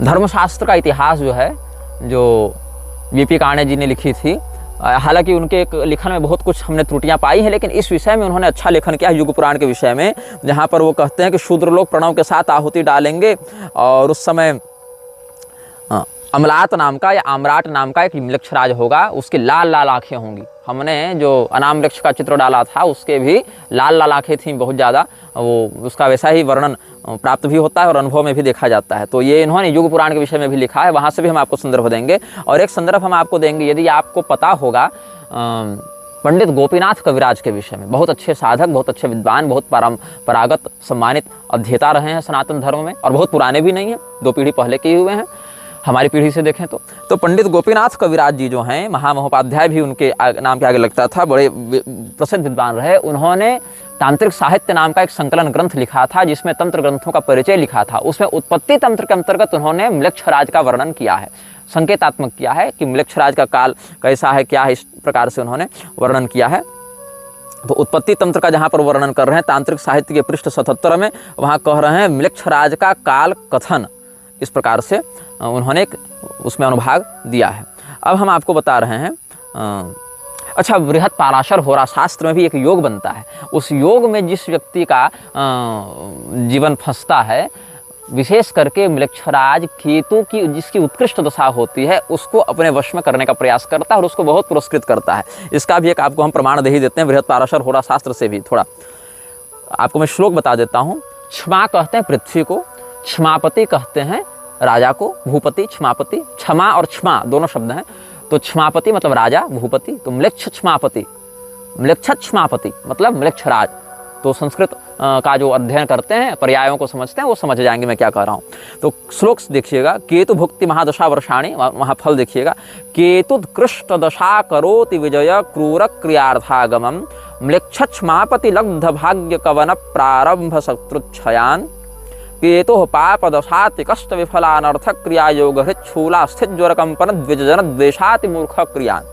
धर्मशास्त्र का इतिहास जो है, जो वीपी काणे जी ने लिखी थी, हालांकि उनके एक लिखन में बहुत कुछ हमने त्रुटियां पाई हैं, लेकिन इस विषय में उन्होंने अच्छा लेखन किया युग पुराण के विषय में, जहाँ पर वो कहते हैं कि शूद्र लोग प्रणव के साथ आहुति डालेंगे और उस समय अमलात नाम का या आम्राट नाम का एक मृक्षराज होगा, उसकी लाल लाल आंखें होंगी। हमने जो अनाम वृक्ष का चित्र डाला था उसके भी लाल लाल आंखें थीं बहुत ज़्यादा, वो उसका वैसा ही वर्णन प्राप्त भी होता है और अनुभव में भी देखा जाता है। तो ये इन्होंने युग पुराण के विषय में भी लिखा है, वहाँ से भी हम आपको संदर्भ देंगे। और एक संदर्भ हम आपको देंगे, यदि आपको पता होगा, पंडित गोपीनाथ कविराज के विषय में, बहुत अच्छे साधक, बहुत अच्छे विद्वान, बहुत परंपरागत सम्मानित अध्येता रहे हैं सनातन धर्म में, और बहुत पुराने भी नहीं हैं, 2 पीढ़ी पहले के हुए हैं हमारी पीढ़ी से देखें तो पंडित गोपीनाथ कविराज जी जो हैं, महामहोपाध्याय भी उनके नाम के आगे लगता था, बड़े प्रसिद्ध विद्वान रहे। उन्होंने तांत्रिक साहित्य नाम का एक संकलन ग्रंथ लिखा था, जिसमें तंत्र ग्रंथों का परिचय लिखा था। उसमें उत्पत्ति तंत्र के अंतर्गत उन्होंने मृक्षराज का वर्णन किया है, संकेतात्मक किया है कि मृक्षराज का काल कैसा है, क्या है, इस प्रकार से उन्होंने वर्णन किया है। तो उत्पत्ति तंत्र का जहाँ पर वर्णन कर रहे हैं तांत्रिक साहित्य के पृष्ठ 77 में, वहाँ कह रहे हैं मृक्षराज का काल कथन, इस प्रकार से उन्होंने उसमें अनुभाग दिया है। अब हम आपको बता रहे हैं, अच्छा, बृहत पाराशर होरा शास्त्र में भी एक योग बनता है। उस योग में जिस व्यक्ति का जीवन फंसता है, विशेष करके मृक्षराज केतु की जिसकी उत्कृष्ट दशा होती है, उसको अपने वश में करने का प्रयास करता है और उसको बहुत पुरस्कृत करता है। इसका भी एक आपको हम प्रमाण दे ही देते हैं बृहत पाराशर होरा शास्त्र से भी। थोड़ा आपको मैं श्लोक बता देता हूँ। क्षमा कहते हैं पृथ्वी को, क्षमापति कहते हैं राजा को, भूपति, क्षमापति, क्षमा और क्षमा दोनों शब्द हैं। तो क्षमापति मतलब राजा, भूपति, तो म्लेच्छ क्षमापति, म्लेच्छ क्षमापति मतलब मृक्षराज। तो संस्कृत का जो अध्ययन करते हैं, पर्यायों को समझते हैं, वो समझ जाएंगे मैं क्या कह रहा हूँ। तो श्लोक देखिएगा, केतु भुक्ति महादशा वर्षाणी, वहाँ फल देखिएगा, केतुत्कृष्ट दशा करोति विजय क्रूर क्रियार्थागमम म्लेच्छ क्षमापति लब्ध भाग्य कवन प्रारंभ शत्रुच्छयान केतु पाप दशाति कष्ट विफलानर्थ क्रिया योग हृच्छूला स्थित ज्वर कंपन द्विजन द्वेषाति मूर्ख क्रियान।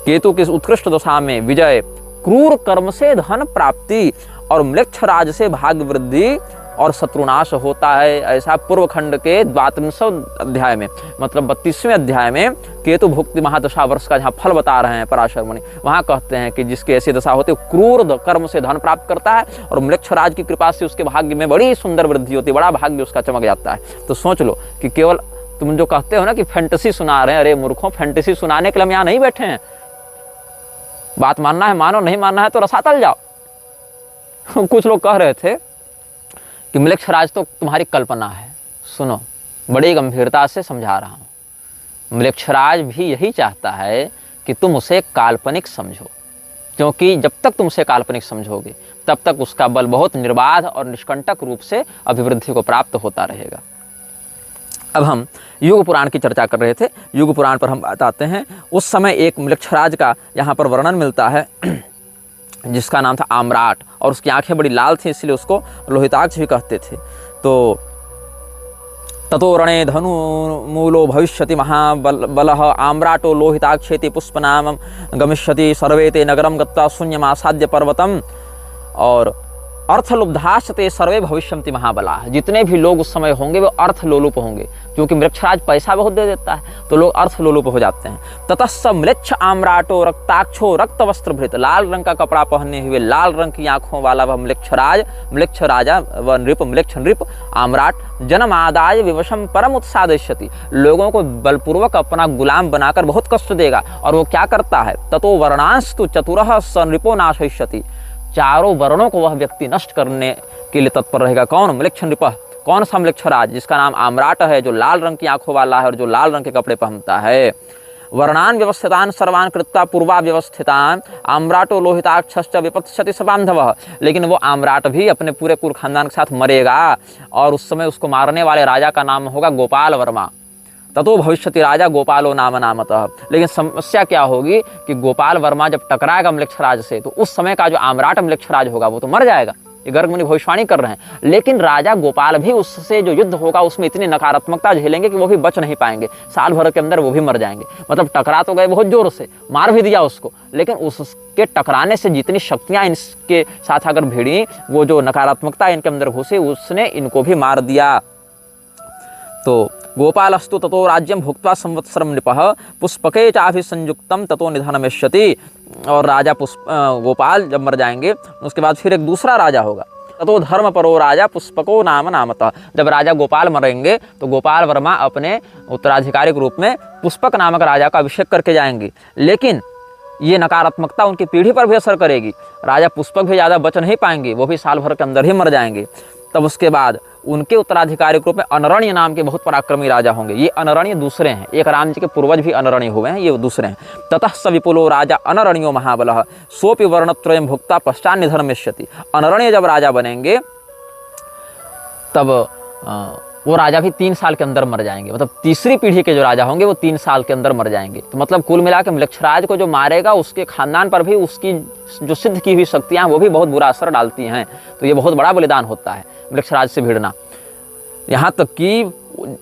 केतु की उत्कृष्ट दशा में विजय, क्रूर कर्म से धन प्राप्ति और मृक्षराज से भाग्य वृद्धि और शत्रुनाश होता है। ऐसा पूर्व खंड के 32वें अध्याय में, मतलब 32वें अध्याय में केतु भुक्ति महादशा वर्ष का जहाँ फल बता रहे हैं पराशर मुनि, वहाँ कहते हैं कि जिसकी ऐसी दशा होती है, क्रूर कर्म से धन प्राप्त करता है और मृक्षराज की कृपा से उसके भाग्य में बड़ी सुंदर वृद्धि होती है, बड़ा भाग्य उसका चमक जाता है। तो सोच लो कि केवल तुम जो कहते हो ना कि फैंटेसी सुना रहे हैं, अरे मूर्खों, फैंटेसी सुनाने के लिए हम यहाँ नहीं बैठे हैं। बात मानना है मानो, नहीं मानना है तो रसातल जाओ। कुछ लोग कह रहे थे कि मृक्षराज तो तुम्हारी कल्पना है। सुनो, बड़ी गंभीरता से समझा रहा हूँ। मृक्षराज भी यही चाहता है कि तुम उसे काल्पनिक समझो, क्योंकि जब तक तुम उसे काल्पनिक समझोगे तब तक उसका बल बहुत निर्बाध और निष्कंटक रूप से अभिवृद्धि को प्राप्त होता रहेगा। अब हम युग पुराण की चर्चा कर रहे थे। युग पुराण पर हम बात आते हैं। उस समय एक म्लेच्छराज का यहाँ पर वर्णन मिलता है जिसका नाम था आम्राट, और उसकी आंखें बड़ी लाल थी, इसलिए उसको लोहिताक्ष भी कहते थे। तो ततो रणे धनु मूलो भविष्यति महाबलः आम्राटो लोहिताक्षेति पुष्पनाम गमिष्यति सर्वे ते नगरम गत्वा शून्यमासाद्य पर्वतम, और अर्थलुब्धाश्च सर्वे भविष्यन्ति महाबला। जितने भी लोग उस समय होंगे वो अर्थलोलुप होंगे, क्योंकि म्लेच्छराज पैसा बहुत दे देता है तो लोग अर्थलोलुप हो जाते हैं। ततस्स म्लेच्छ आम्राटो रक्ताक्षो रक्त वस्त्रभृत, लाल रंग का कपड़ा पहने हुए लाल रंग की आंखों वाला वह म्लेच्छ राजा व नृप म्लेच्छ नृप आम्राट जनमादाय विवशम परम उत्सादयति, लोगों को बलपूर्वक अपना गुलाम बनाकर बहुत कष्ट देगा। और वो क्या करता है, ततो वर्णांस्तु चतुरः स नृपो नाशयिष्यति, चारों वर्णों को वह व्यक्ति नष्ट करने के लिए तत्पर रहेगा। कौन? म्लेच्छ नृप, कौन सा म्लेच्छराज? जिसका नाम आम्राट है, जो लाल रंग की आंखों वाला है और जो लाल रंग के कपड़े पहनता है। वर्णान व्यवस्थितान सर्वान कृत्वा पूर्वा व्यवस्थितान आम्राटो लोहिताक्षश्च विपत्स्यति स बांधवः, लेकिन वो आम्राट भी अपने पूरे कुल खानदान के साथ मरेगा, और उस समय उसको मारने वाले राजा का नाम होगा गोपाल वर्मा। ततो भविष्यति राजा गोपालो नाम नामतः। लेकिन समस्या क्या होगी कि गोपाल वर्मा जब टकराएगा म्लेच्छराज से, तो उस समय का जो आम्राट म्लेच्छराज होगा वो तो मर जाएगा। ये गर्ग मुनि भविष्यवाणी कर रहे हैं। लेकिन राजा गोपाल भी उससे जो युद्ध होगा उसमें इतनी नकारात्मकता झेलेंगे कि वो भी बच नहीं पाएंगे, साल भर के अंदर वो भी मर जाएंगे। मतलब टकरा तो गए बहुत जोर से, मार भी दिया उसको, लेकिन उसके टकराने से जितनी शक्तियां इनके साथ अगर भिड़ी, वो जो नकारात्मकता इनके अंदर घुसी, उसने इनको भी मार दिया। तो गोपालस्तु ततो राज्यम भुक्त्वा संवत्सरम नृपः पुष्पके चाभिसंयुक्तम ततो निधनमेष्यति, और राजा गोपाल जब मर जाएंगे उसके बाद फिर एक दूसरा राजा होगा। ततो धर्मपरो राजा पुष्पको नाम नामतः, जब राजा गोपाल मरेंगे तो गोपाल वर्मा अपने उत्तराधिकारी के रूप में पुष्पक नामक राजा का अभिषेक करके जाएंगे। लेकिन ये नकारात्मकता उनकी पीढ़ी पर भी असर करेगी, राजा पुष्पक भी ज़्यादा बच नहीं पाएंगे, वो भी साल भर के अंदर ही मर जाएंगे। तब उसके बाद उनके उत्तराधिकारी के रूप में अनरण्य नाम के बहुत पराक्रमी राजा होंगे। ये अनरण्य दूसरे हैं, एक राम जी के पूर्वज भी अनरण्य हुए हैं, ये दूसरे हैं। ततः स विपुलो राजा अनरण्यो महाबलः सोपि वर्णत्रयं भुक्त्वा पश्चात् निधनमेष्यति, अनरण्य जब राजा बनेंगे तब वो राजा भी 3 साल के अंदर मर जाएंगे। मतलब तीसरी पीढ़ी के जो राजा होंगे वो 3 साल के अंदर मर जाएंगे। तो मतलब कुल मिला के म्लेच्छराज को जो मारेगा उसके खानदान पर भी उसकी जो सिद्ध की हुई शक्तियाँ वो भी बहुत बुरा असर डालती हैं। तो ये बहुत बड़ा बलिदान होता है म्लेच्छराज से भिड़ना। यहाँ तक कि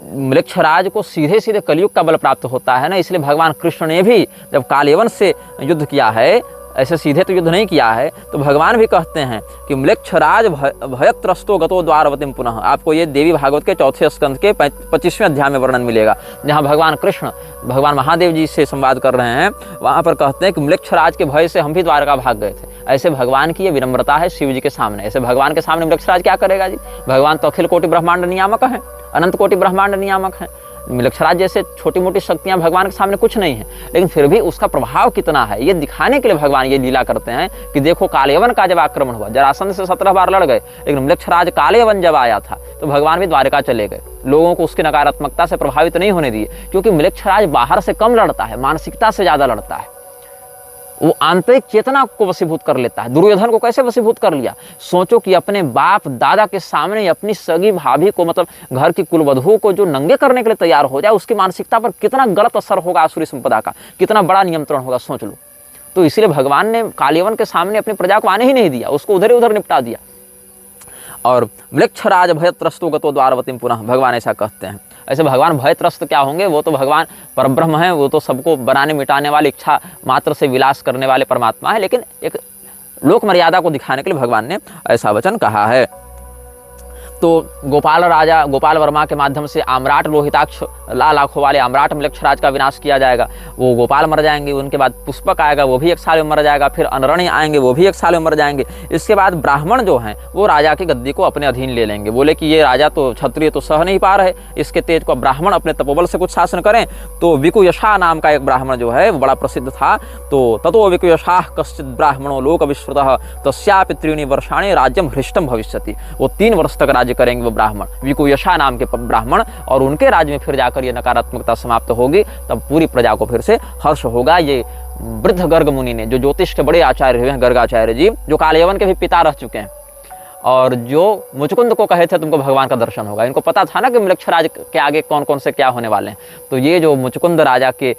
म्लेच्छराज को सीधे सीधे कलयुग का बल प्राप्त होता है ना, इसलिए भगवान कृष्ण ने भी जब कालयवन से युद्ध किया है, ऐसे सीधे तो युद्ध नहीं किया है, तो भगवान भी कहते हैं कि म्लेच्छराज भयत्रस्तो गतो द्वारवतीम पुनः। आपको ये देवी भागवत के 4 स्कंद के 25वें अध्याय में वर्णन मिलेगा, जहाँ भगवान कृष्ण भगवान महादेव जी से संवाद कर रहे हैं। वहाँ पर कहते हैं कि म्लेच्छराज के भय से हम भी द्वारका भाग गए थे। ऐसे भगवान की ये विनम्रता है शिव जी के सामने। ऐसे भगवान के सामने म्लेच्छराज क्या करेगा जी? भगवान तो अखिल कोटि ब्रह्मांड नियामक हैं, अनंत कोटि ब्रह्मांड नियामक हैं। म्लेच्छराज जैसे छोटी मोटी शक्तियां भगवान के सामने कुछ नहीं है, लेकिन फिर भी उसका प्रभाव कितना है ये दिखाने के लिए भगवान ये लीला करते हैं कि देखो कालयवन का जब आक्रमण हुआ, जरासंध से 17 बार लड़ गए, लेकिन म्लेच्छराज कालयवन जब आया था तो भगवान भी द्वारका चले गए। लोगों को उसकी नकारात्मकता से प्रभावित नहीं होने दिए, क्योंकि म्लेच्छराज बाहर से कम लड़ता है, मानसिकता से ज्यादा लड़ता है। वो आंतरिक चेतना को वशीभूत कर लेता है। दुर्योधन को कैसे वशीभूत कर लिया? सोचो कि अपने बाप दादा के सामने अपनी सगी भाभी को, मतलब घर की कुलवधू को जो नंगे करने के लिए तैयार हो जाए, उसकी मानसिकता पर कितना गलत असर होगा, आसुरी संपदा का कितना बड़ा नियंत्रण होगा, सोच लो। तो इसलिए भगवान ने कालयवन के सामने अपनी प्रजा को आने ही नहीं दिया, उसको उधर ही उधर निपटा दिया। और म्लेच्छराज भयत्रस्तो गतो द्वारवतीम पुनः, भगवान ऐसा कहते हैं। ऐसे भगवान भयत्रस्त क्या होंगे? वो तो भगवान परब्रह्म हैं, वो तो सबको बनाने मिटाने वाली इच्छा मात्र से विलास करने वाले परमात्मा है, लेकिन एक लोक मर्यादा को दिखाने के लिए भगवान ने ऐसा वचन कहा है। तो गोपाल वर्मा के माध्यम से आम्राट लोहिताक्ष लाल आंखों वाले आम्राट म्लेच्छराज का विनाश किया जाएगा। वो गोपाल मर जाएंगे, उनके बाद पुष्पक आएगा, वो भी 1 साल में मर जाएगा, फिर अनरण्य आएंगे, वो भी 1 साल में मर जाएंगे। इसके बाद ब्राह्मण जो हैं वो राजा की गद्दी को अपने अधीन ले लेंगे। बोले कि ये राजा तो क्षत्रिय तो सह नहीं पा रहे, इसके तेज को ब्राह्मण अपने तपोबल से कुछ शासन करें। तो विकुयशा नाम का एक ब्राह्मण जो है वो बड़ा प्रसिद्ध था। तो ततो विकुयशा कश्चित ब्राह्मणों लोक विश्रुतः तस्यापि 3 वर्षाणि राज्यम हृष्टम भविष्यति। वो 3 वर्ष तक राज्य करेंगे वो ब्राह्मण, विकुयशा नाम के ब्राह्मण, और उनके राज्य में फिर जाकर ये नकारात्मकता समाप्त होगी, तब पूरी प्रजा को फिर से हर्ष होगा। ये वृद्ध गर्ग मुनि ने, जो ज्योतिष के बड़े आचार्य हुए हैं, गर्गाचार्य जी, जो कालयवन के भी पिता रह चुके हैं, और जो मुचकुंद को कहे थे तुमको भगवान का दर्शन होगा, इनको पता था ना कि मृक्षराज के आगे कौन कौन से क्या होने वाले हैं। तो ये जो मुचकुंद राजा के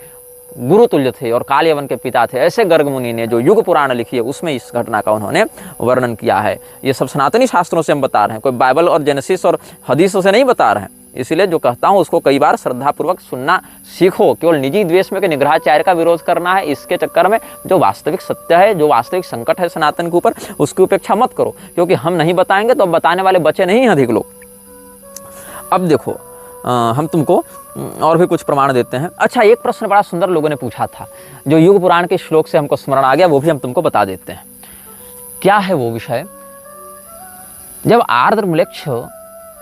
गुरु तुल्य थे और काल यवन के पिता थे, ऐसे गर्ग मुनि ने जो युग पुराण लिखी है उसमें इस घटना का उन्होंने वर्णन किया है। ये सब सनातनी शास्त्रों से हम बता रहे हैं, कोई बाइबल और जेनेसिस और हदीसों से नहीं बता रहे हैं। इसलिए जो कहता हूँ उसको कई बार श्रद्धापूर्वक सुनना सीखो। केवल निजी द्वेष में कि निग्रहाचार्य का विरोध करना है, इसके चक्कर में जो वास्तविक सत्य है, जो वास्तविक संकट है सनातन के ऊपर, उसकी उपेक्षा मत करो, क्योंकि हम नहीं बताएंगे तो बताने वाले बचे नहीं हैं अधिक लोग। अब देखो हम तुमको और भी कुछ प्रमाण देते हैं। अच्छा, एक प्रश्न बड़ा सुंदर लोगों ने पूछा था, जो युग पुराण के श्लोक से हमको स्मरण आ गया, वो भी हम तुमको बता देते हैं। क्या है वो विषय? जब आर्द्रम्लेच्छ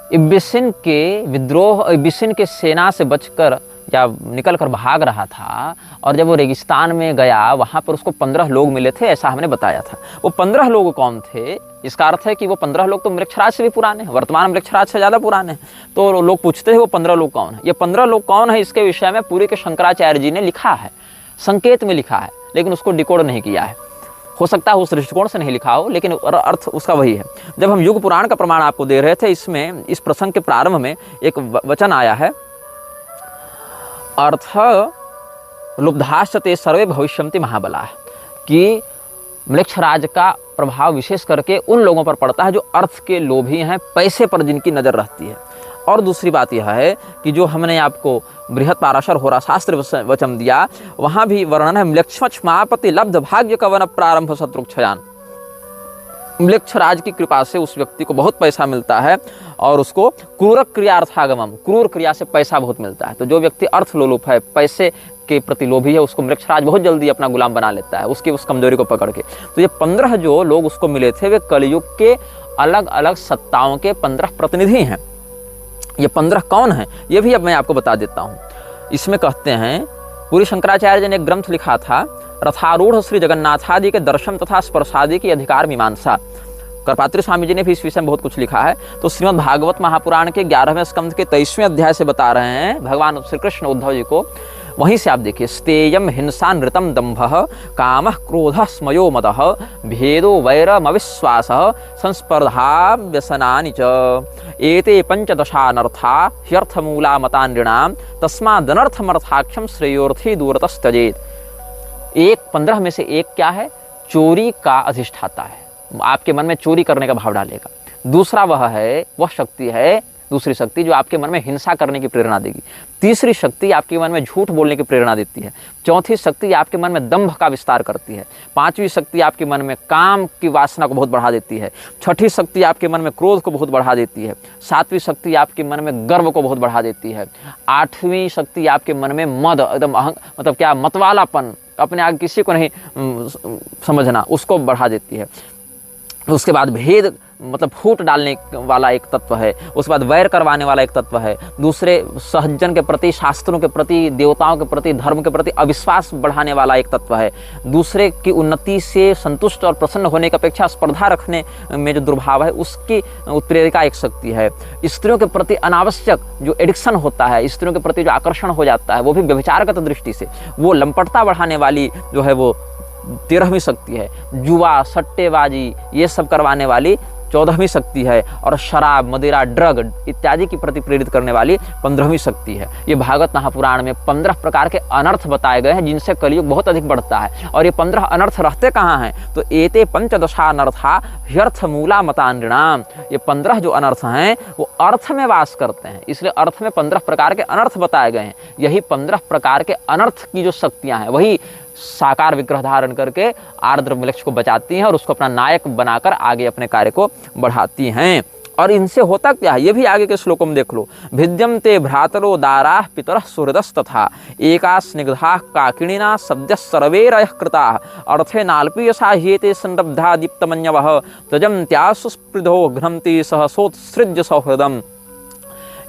इब्बिसिन के विद्रोह, इब्बिसिन के सेना से बचकर या निकल कर भाग रहा था, और जब वो रेगिस्तान में गया वहाँ पर उसको 15 लोग मिले थे, ऐसा हमने बताया था। वो 15 लोग कौन थे? इसका अर्थ है कि वो 15 लोग तो मृक्षराज से भी पुराने हैं, वर्तमान मृक्षराज से ज़्यादा पुराने हैं। तो लोग पूछते थे वो 15 लोग कौन है। ये 15 लोग कौन है, इसके विषय में पूरी के शंकराचार्य जी ने लिखा है, संकेत में लिखा है, लेकिन उसको डिकोड नहीं किया है। हो सकता है उस दृष्टिकोण से नहीं लिखा हो, लेकिन अर्थ उसका वही है। जब हम युग पुराण का प्रमाण आपको दे रहे थे, इसमें इस प्रसंग के प्रारंभ में एक वचन आया है, अर्थ लुब्धाश्चते सर्वे भविष्यन्ति महाबला, कि मृक्षराज का प्रभाव विशेष करके उन लोगों पर पड़ता है जो अर्थ के लोभी हैं, पैसे पर जिनकी नज़र रहती है। और दूसरी बात यह है कि जो हमने आपको बृहत पाराशर होरा शास्त्र वचन दिया, वहाँ भी वर्णन है, म्लेच्छमापति लब्ध भाग्य कवन प्रारंभ शत्रुक्षयान। मृक्षराज की कृपा से उस व्यक्ति को बहुत पैसा मिलता है और उसको क्रूर क्रियार्थागमम, क्रूर क्रिया से पैसा बहुत मिलता है। तो जो व्यक्ति अर्थ लोलुप है, पैसे के प्रति लोभी है, उसको मृक्षराज बहुत जल्दी अपना गुलाम बना लेता है, उसकी उस कमजोरी को पकड़ के। तो ये 15 जो लोग उसको मिले थे, वे कलयुग के अलग अलग सत्ताओं के 15 प्रतिनिधि हैं। ये 15 कौन हैं, ये भी अब मैं आपको बता देता हूँ। इसमें कहते हैं, पूरी शंकराचार्य जी ने एक ग्रंथ लिखा था, रथारूढ़ श्री जगन्नाथादि के दर्शन तथा स्पर्शादि की अधिकार मीमांसा। करपात्री स्वामी जी ने भी इस विषय में बहुत कुछ लिखा है। तो श्रीमद् भागवत महापुराण के 11वें स्कंध के 23वें अध्याय से बता रहे हैं भगवान श्री कृष्ण उद्धव जी को। वहीं से आप देखिए, स्तेयम हिंसा नृतम दंभः कामः क्रोधः स्मयो मदः भेदो वैरमविश्वासः संस्पर्धा व्यसनानि च एते पंचदशानर्था ह्यर्थमूला मता नृणाम तस्मादनर्थमर्थाख्यम श्रेयोर्थी दूरतस्तजेत। 15 में से एक क्या है? चोरी का अधिष्ठाता है, आपके मन में चोरी करने का भाव डालेगा। दूसरा वह शक्ति है, दूसरी शक्ति जो आपके मन में हिंसा करने की प्रेरणा देगी। तीसरी शक्ति आपके मन में झूठ बोलने की प्रेरणा देती है। चौथी शक्ति आपके मन में दंभ का विस्तार करती है। पांचवी शक्ति आपके मन में काम की वासना को बहुत बढ़ा देती है। छठी शक्ति आपके मन में क्रोध को बहुत बढ़ा देती है। सातवीं शक्ति आपके मन में गर्व को बहुत बढ़ा देती है। आठवीं शक्ति आपके मन में मद, एकदम मतलब क्या, मतवालापन, अपने आगे किसी को नहीं समझना, उसको बढ़ा देती है। उसके बाद भेद मतलब फूट डालने वाला एक तत्व है। उसके बाद वैर करवाने वाला एक तत्व है। दूसरे सहजन के प्रति, शास्त्रों के प्रति, देवताओं के प्रति, धर्म के प्रति अविश्वास बढ़ाने वाला एक तत्व है। दूसरे की उन्नति से संतुष्ट और प्रसन्न होने की अपेक्षा स्पर्धा रखने में जो दुर्भाव है, उसकी उत्प्रेरिका एक शक्ति है। स्त्रियों के प्रति अनावश्यक जो एडिक्शन होता है, स्त्रियों के प्रति जो आकर्षण हो जाता है, वो भी व्यभिचारगत दृष्टि से, वो लंपटता बढ़ाने वाली जो है वो 13वीं शक्ति है। जुआ, सट्टेबाजी, ये सब करवाने वाली 14वीं शक्ति है। और शराब, मदिरा, ड्रग इत्यादि की प्रति प्रेरित करने वाली 15वीं शक्ति है। ये भागवत महापुराण में 15 प्रकार के अनर्थ बताए गए हैं, जिनसे कलयुग बहुत अधिक बढ़ता है। और ये 15 अनर्थ रहते कहाँ हैं? तो एते पंचदशानर्था ह्यर्थ मूला मता नृणाम। ये 15 जो अनर्थ हैं वो अर्थ में वास करते हैं, इसलिए अर्थ में 15 प्रकार के अनर्थ बताए गए हैं। यही 15 प्रकार के अनर्थ की जो शक्तियाँ हैं, वही साकार विग्रह धारण करके आर्द्रम्लेच्छ को बचाती हैं और उसको अपना नायक बनाकर आगे अपने कार्य को बढ़ाती हैं। और इनसे होता क्या है, ये भी आगे के श्लोकों में देख लो। भिद्यम ते भ्रातरो दाराः पितरः सुहृदस्तथा एका स्निग्धाः काकिणिना सद्यः सर्वैरयः कृताः अर्थे नाल्पीयसा ह्येते संरब्धा दीप्तमन्यवः तजन्त्यासु स्पृधो घ्नन्ति सहसोत्सृज्य सौहृदम्।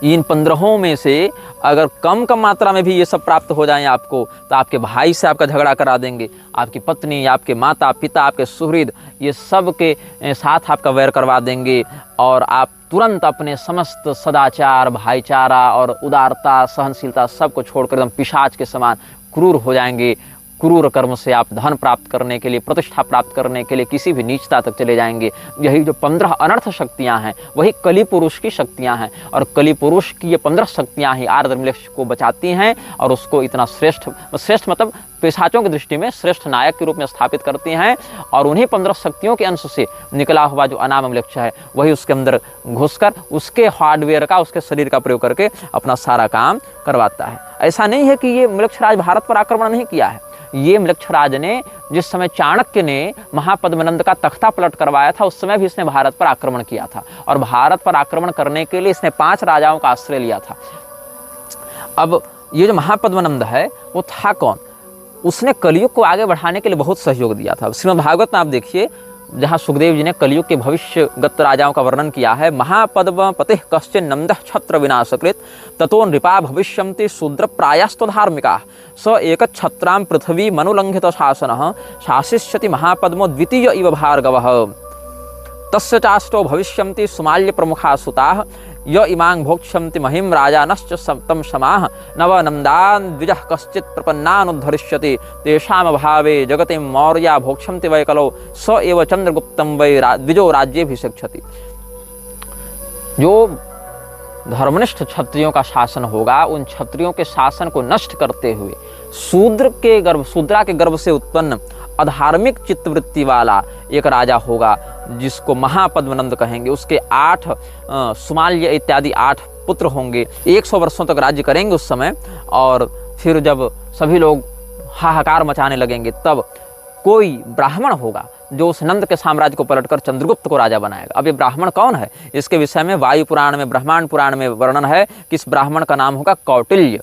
इन 15 में से अगर कम मात्रा में भी ये सब प्राप्त हो जाएं आपको, तो आपके भाई से आपका झगड़ा करा देंगे, आपकी पत्नी, आपके माता पिता, आपके सुहृद, ये सब के साथ आपका वैर करवा देंगे। और आप तुरंत अपने समस्त सदाचार, भाईचारा और उदारता, सहनशीलता सबको छोड़कर एकदम पिशाच के समान क्रूर हो जाएंगे। क्रूर कर्म से आप धन प्राप्त करने के लिए, प्रतिष्ठा प्राप्त करने के लिए किसी भी नीचता तक चले जाएंगे। यही जो 15 अनर्थ शक्तियां हैं वही कली पुरुष की शक्तियां हैं, और कली पुरुष की ये 15 शक्तियां ही आर्द्रमलेक्ष को बचाती हैं और उसको इतना श्रेष्ठ मतलब पिशाचों की दृष्टि में श्रेष्ठ नायक के रूप में स्थापित करती हैं। और उन्हीं 15 शक्तियों के अंश से निकला हुआ जो अनाममलेक्ष है वही उसके अंदर घुसकर उसके हार्डवेयर का, उसके शरीर का प्रयोग करके अपना सारा काम करवाता है। ऐसा नहीं है कि ये मलेक्षराज भारत पर आक्रमण नहीं किया है। ये मलेक्षराज ने जिस समय चाणक्य ने महापद्मनंद का तख्ता पलट करवाया था उस समय भी इसने भारत पर आक्रमण किया था, और भारत पर आक्रमण करने के लिए इसने 5 राजाओं का आश्रय लिया था। अब ये जो महापद्मनंद है वो था कौन? उसने कलयुग को आगे बढ़ाने के लिए बहुत सहयोग दिया था। श्रीमद् भागवत में आप देखिए, जहाँ सुखदेव जी ने कलयुग के भविष्यगत राजाओं का वर्णन किया है। महापद्म पतिः कश्चिन नंदः क्षत्र विनाशकृत ततो नृपा भविष्यन्ति शूद्र प्रायस्तु धार्मिका स एक क्षत्रां पृथ्वी मनुलंघित शासनः शासिष्यति महापद्मो द्वितीय इव भार्गवः तस्य चाष्टो भविष्यन्ति सुमाल्य प्रमुखा सुताः य इमां भोक्ष्यन्ति महिं राजानश्च सप्तम समाः नव नंदान् द्विजः कश्चित् प्रपन्नानुद्धरिष्यति तेषां भावे जगति मौर्या भोक्ष्यन्ति वै कलौ स एव चंद्रगुप्तं वै द्विजो राज्येभिषिक्षति। जो धर्मनिष्ठ क्षत्रियों का शासन होगा, उन क्षत्रियों के शासन को नष्ट करते हुए शूद्रा के गर्भ से उत्पन्न अधार्मिक चित्तवृत्ति वाला एक राजा होगा जिसको महापद्मनंद कहेंगे। उसके 8 सुमाल्य इत्यादि 8 पुत्र होंगे। 100 वर्षों तक राज्य करेंगे उस समय, और फिर जब सभी लोग हाहाकार मचाने लगेंगे तब कोई ब्राह्मण होगा जो उस नंद के साम्राज्य को पलटकर चंद्रगुप्त को राजा बनाएगा। अब ये ब्राह्मण कौन है? इसके विषय में वायु पुराण में, ब्रह्मांड पुराण में वर्णन है कि इस ब्राह्मण का नाम होगा कौटिल्य।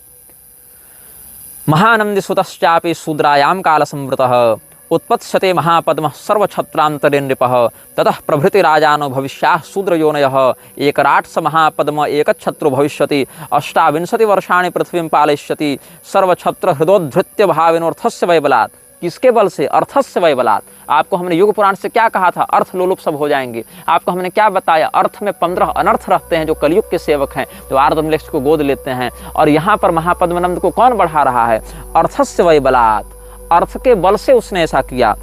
महानंदी सुतश्चापि शूद्रायां काल संवृतः उत्पत्स्यते महापद्मः सर्वक्षत्रान्तरे नृपः ततः प्रभृति राजानो भविष्याः शूद्रयोनयः एकराट् स महापद्म एकच्छत्रो भविष्यति 28 वर्षाणि पृथ्वीं पालयिष्यति सर्वक्षत्र हृदोद्धृत्य भावेनोऽर्थस्य वैबलात्। किसके बल से? अर्थस्य वैबलात्। आपको हमने युग पुराण से क्या कहा था? अर्थ लोलुप सब हो जाएंगे। आपको हमने क्या बताया? अर्थ में 15 अनर्थ रहते हैं जो कलयुग के सेवक हैं, जो आर्द्रमलेक्ष को गोद लेते हैं। और यहाँ पर महापद्मनंद को कौन बढ़ा रहा है? अर्थस्य वैबलात्, अर्थ के बल से उसने ऐसा किया।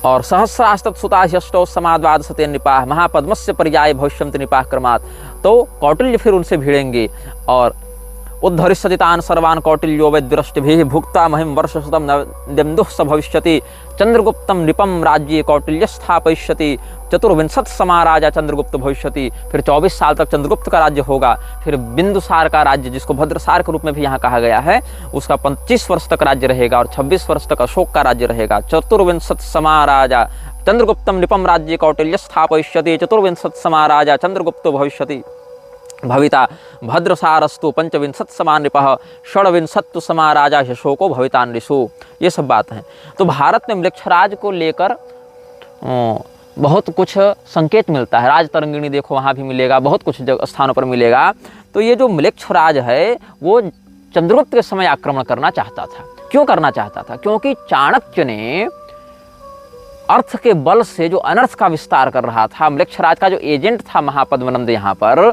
और सहस्रास्तुताह्यष्टौ समाद्वादशते नृपाः महापद्मस्य पर्याय भविष्यन्ति नृपाः क्रमात्। तो कौटिल्य फिर उनसे भिड़ेंगे और उद्धरिष्यति तान् सर्वान् कौटिल्यो वैद्यरष्टिभिः भुक्ता महिं वर्षशतं नवेन्दुः स भविष्यति चंद्रगुप्तं नृपं राज्ये कौटिल्य स्थापयिष्यति 24 समा राजा चंद्रगुप्त भविष्यति। फिर 24 साल तक चंद्रगुप्त का राज्य होगा। फिर बिंदुसार का राज्य, जिसको भद्रसार के रूप में भी यहाँ कहा गया है, उसका 25 वर्ष तक राज्य रहेगा और 26 वर्ष तक अशोक का राज्य रहेगा। 24 समा राजा चंद्रगुप्तं नृपं राज्ये कौटिल्य स्थापयिष्यति 24 समा राजा चंद्रगुप्तो भविष्यति भविता भद्रसारस्तु 25 समा नृपः 26 समा राजा अशोको भविता नृषु। ये सब बात है। तो भारत में मलेक्षराज को लेकर बहुत कुछ संकेत मिलता है। राज तरंगिणी देखो, वहाँ भी मिलेगा, बहुत कुछ स्थानों पर मिलेगा। तो ये जो मलेक्षराज है वो चंद्रगुप्त के समय आक्रमण करना चाहता था। क्यों करना चाहता था? क्योंकि चाणक्य ने अर्थ के बल से जो अनर्थ का विस्तार कर रहा था, मलेक्षराज का जो एजेंट था महापद्मनंद यहाँ पर,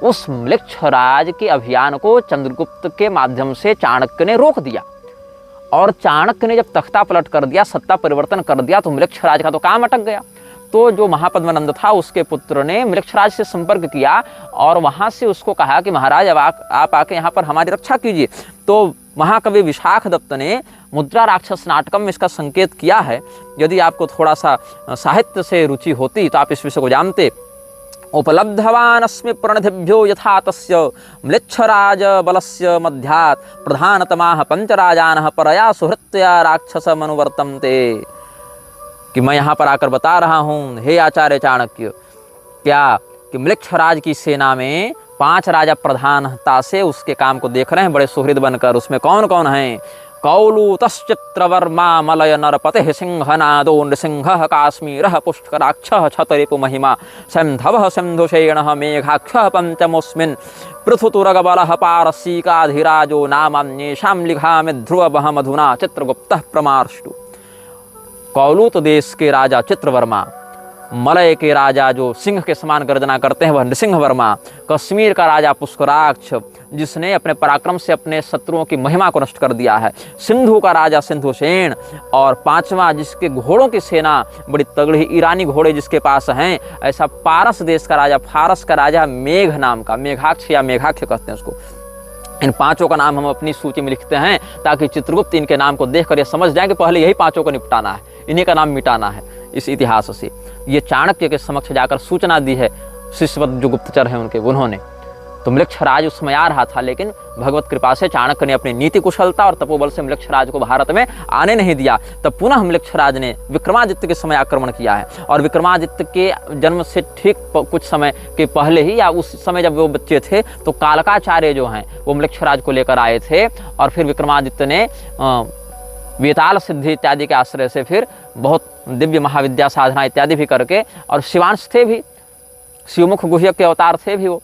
उस मलेक्षराज के अभियान को चंद्रगुप्त के माध्यम से चाणक्य ने रोक दिया। और चाणक्य ने जब तख्ता पलट कर दिया, सत्ता परिवर्तन कर दिया, तो मलेक्षराज का तो काम अटक गया। तो जो महापद्मनंद था उसके पुत्र ने मलेक्षराज से संपर्क किया और वहां से उसको कहा कि महाराज अब आप आके यहाँ पर हमारी रक्षा कीजिए। तो महाकवि विशाख दत्त ने मुद्रा राक्षस नाटकम में इसका संकेत किया है। यदि आपको थोड़ा सा साहित्य से रुचि होती तो आप इस विषय को जानते। उपलब्धवानस्मि प्रणिधिभ्यो यथा तस्य म्लेच्छराज बलस्य मध्यात् प्रधानतमाः पंचराजानः परया सुहृत्या राक्षस मनुवर्तन्ते। कि मैं यहाँ पर आकर बता रहा हूँ, हे आचार्य चाणक्य, क्या कि मलेक्षराज की सेना में 5 राजा प्रधानता से उसके काम को देख रहे हैं बड़े सुहृद बनकर। उसमें कौन कौन हैं? कौलूतश्चित्रवर्मा मलय नरपतिः सिंहनादो नृसिंहः काश्मीरः पुष्कराक्षः छतरिपु महिमा सैन्धवः सिन्धुशेणः मेघाक्षः पंचमोऽस्मिन् पृथुतुरगबलः पारसीकाधिराजो नामान्येषां लिखामि ध्रुवमहमधुना चित्रगुप्तः प्रमार्ष्टु। कौलूत देश के राजा चित्रवर्मा मलय के राजा जो सिंह के समान गर्जना करते हैं वह नृसिंह वर्मा, कश्मीर का राजा पुष्कराक्ष जिसने अपने पराक्रम से अपने शत्रुओं की महिमा को नष्ट कर दिया है, सिंधु का राजा सिंधुसेन, और पांचवा जिसके घोड़ों की सेना बड़ी तगड़ी ईरानी घोड़े जिसके पास हैं, ऐसा पारस देश का राजा, फारस का राजा मेघ नाम का, मेघाक्ष या मेघाक्ष कहते हैं उसको। इन पांचों का नाम हम अपनी सूची में लिखते हैं ताकि चित्रगुप्त इनके नाम को देखकर ये समझ जाए कि पहले यही पांचों को निपटाना है, इन्हीं का नाम मिटाना है इस इतिहास से। ये चाणक्य के समक्ष जाकर सूचना दी है, शिष्यवत जो गुप्तचर हैं उनके, उन्होंने। तो म्लेच्छराज उस समय आ रहा था, लेकिन भगवत कृपा से चाणक्य ने अपनी नीति कुशलता और तपोबल से म्लेच्छराज को भारत में आने नहीं दिया। तब पुनः म्लेच्छराज ने विक्रमादित्य के समय आक्रमण किया है, और विक्रमादित्य के जन्म से ठीक कुछ समय के पहले ही या उस समय जब वो बच्चे थे तो कालकाचार्य जो हैं वो म्लेच्छराज को लेकर आए थे, और फिर विक्रमादित्य ने वेताल सिद्धि इत्यादि के आश्रय से फिर बहुत दिव्य महाविद्या साधना इत्यादि भी करके, और शिवांश थे भी, शिवमुख गुह्यक के अवतार थे भी वो,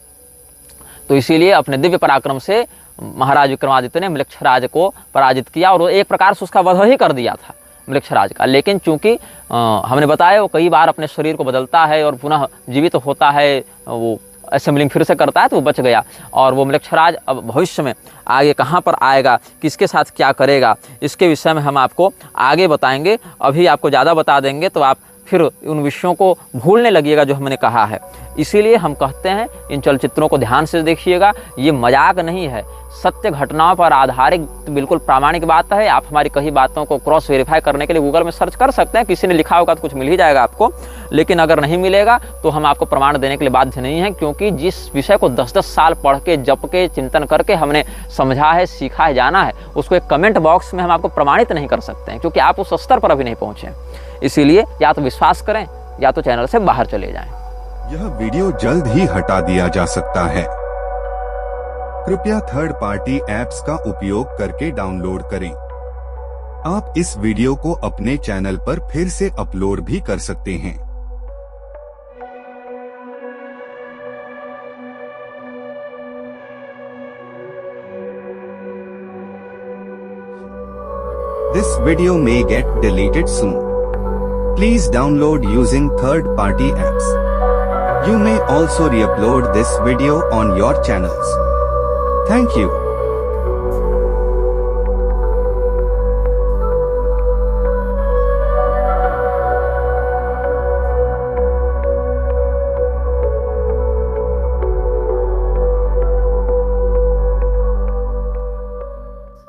तो इसीलिए अपने दिव्य पराक्रम से महाराज विक्रमादित्य ने म्लेच्छराज को पराजित किया, और वो एक प्रकार से उसका वध ही कर दिया था म्लेच्छराज का। लेकिन चूंकि हमने बताया वो कई बार अपने शरीर को बदलता है और पुनः जीवित होता है, वो असेंबलिंग फिर से करता है, तो वो बच गया। और वो म्लेच्छराज अब भविष्य में आगे कहाँ पर आएगा, किसके साथ क्या करेगा, इसके विषय में हम आपको आगे बताएंगे। अभी आपको ज़्यादा बता देंगे तो आप फिर उन विषयों को भूलने लगिएगा जो हमने कहा है। इसीलिए हम कहते हैं इन चलचित्रों को ध्यान से देखिएगा, ये मजाक नहीं है, सत्य घटनाओं पर आधारित बिल्कुल प्रामाणिक बात है। आप हमारी कई बातों को क्रॉस वेरीफाई करने के लिए गूगल में सर्च कर सकते हैं, किसी ने लिखा होगा तो कुछ मिल ही जाएगा आपको, लेकिन अगर नहीं मिलेगा तो हम आपको प्रमाण देने के लिए बाध्य नहीं हैं, क्योंकि जिस विषय को 10-10 साल पढ़ के, जप के, चिंतन करके हमने समझा है, सीखा है, जाना है, उसको एक कमेंट बॉक्स में हम आपको प्रमाणित नहीं कर सकते हैं, क्योंकि आप उस स्तर पर अभी नहीं पहुंचे। इसीलिए या तो विश्वास करें या तो चैनल से बाहर चले जाएं। यह वीडियो जल्द ही हटा दिया जा सकता है। कृपया थर्ड पार्टी ऐप्स का उपयोग करके डाउनलोड करें। आप इस वीडियो को अपने चैनल पर फिर से अपलोड भी कर सकते हैं। This video may get deleted soon. Please download using third-party apps. You may also re-upload this video on your channels. Thank you.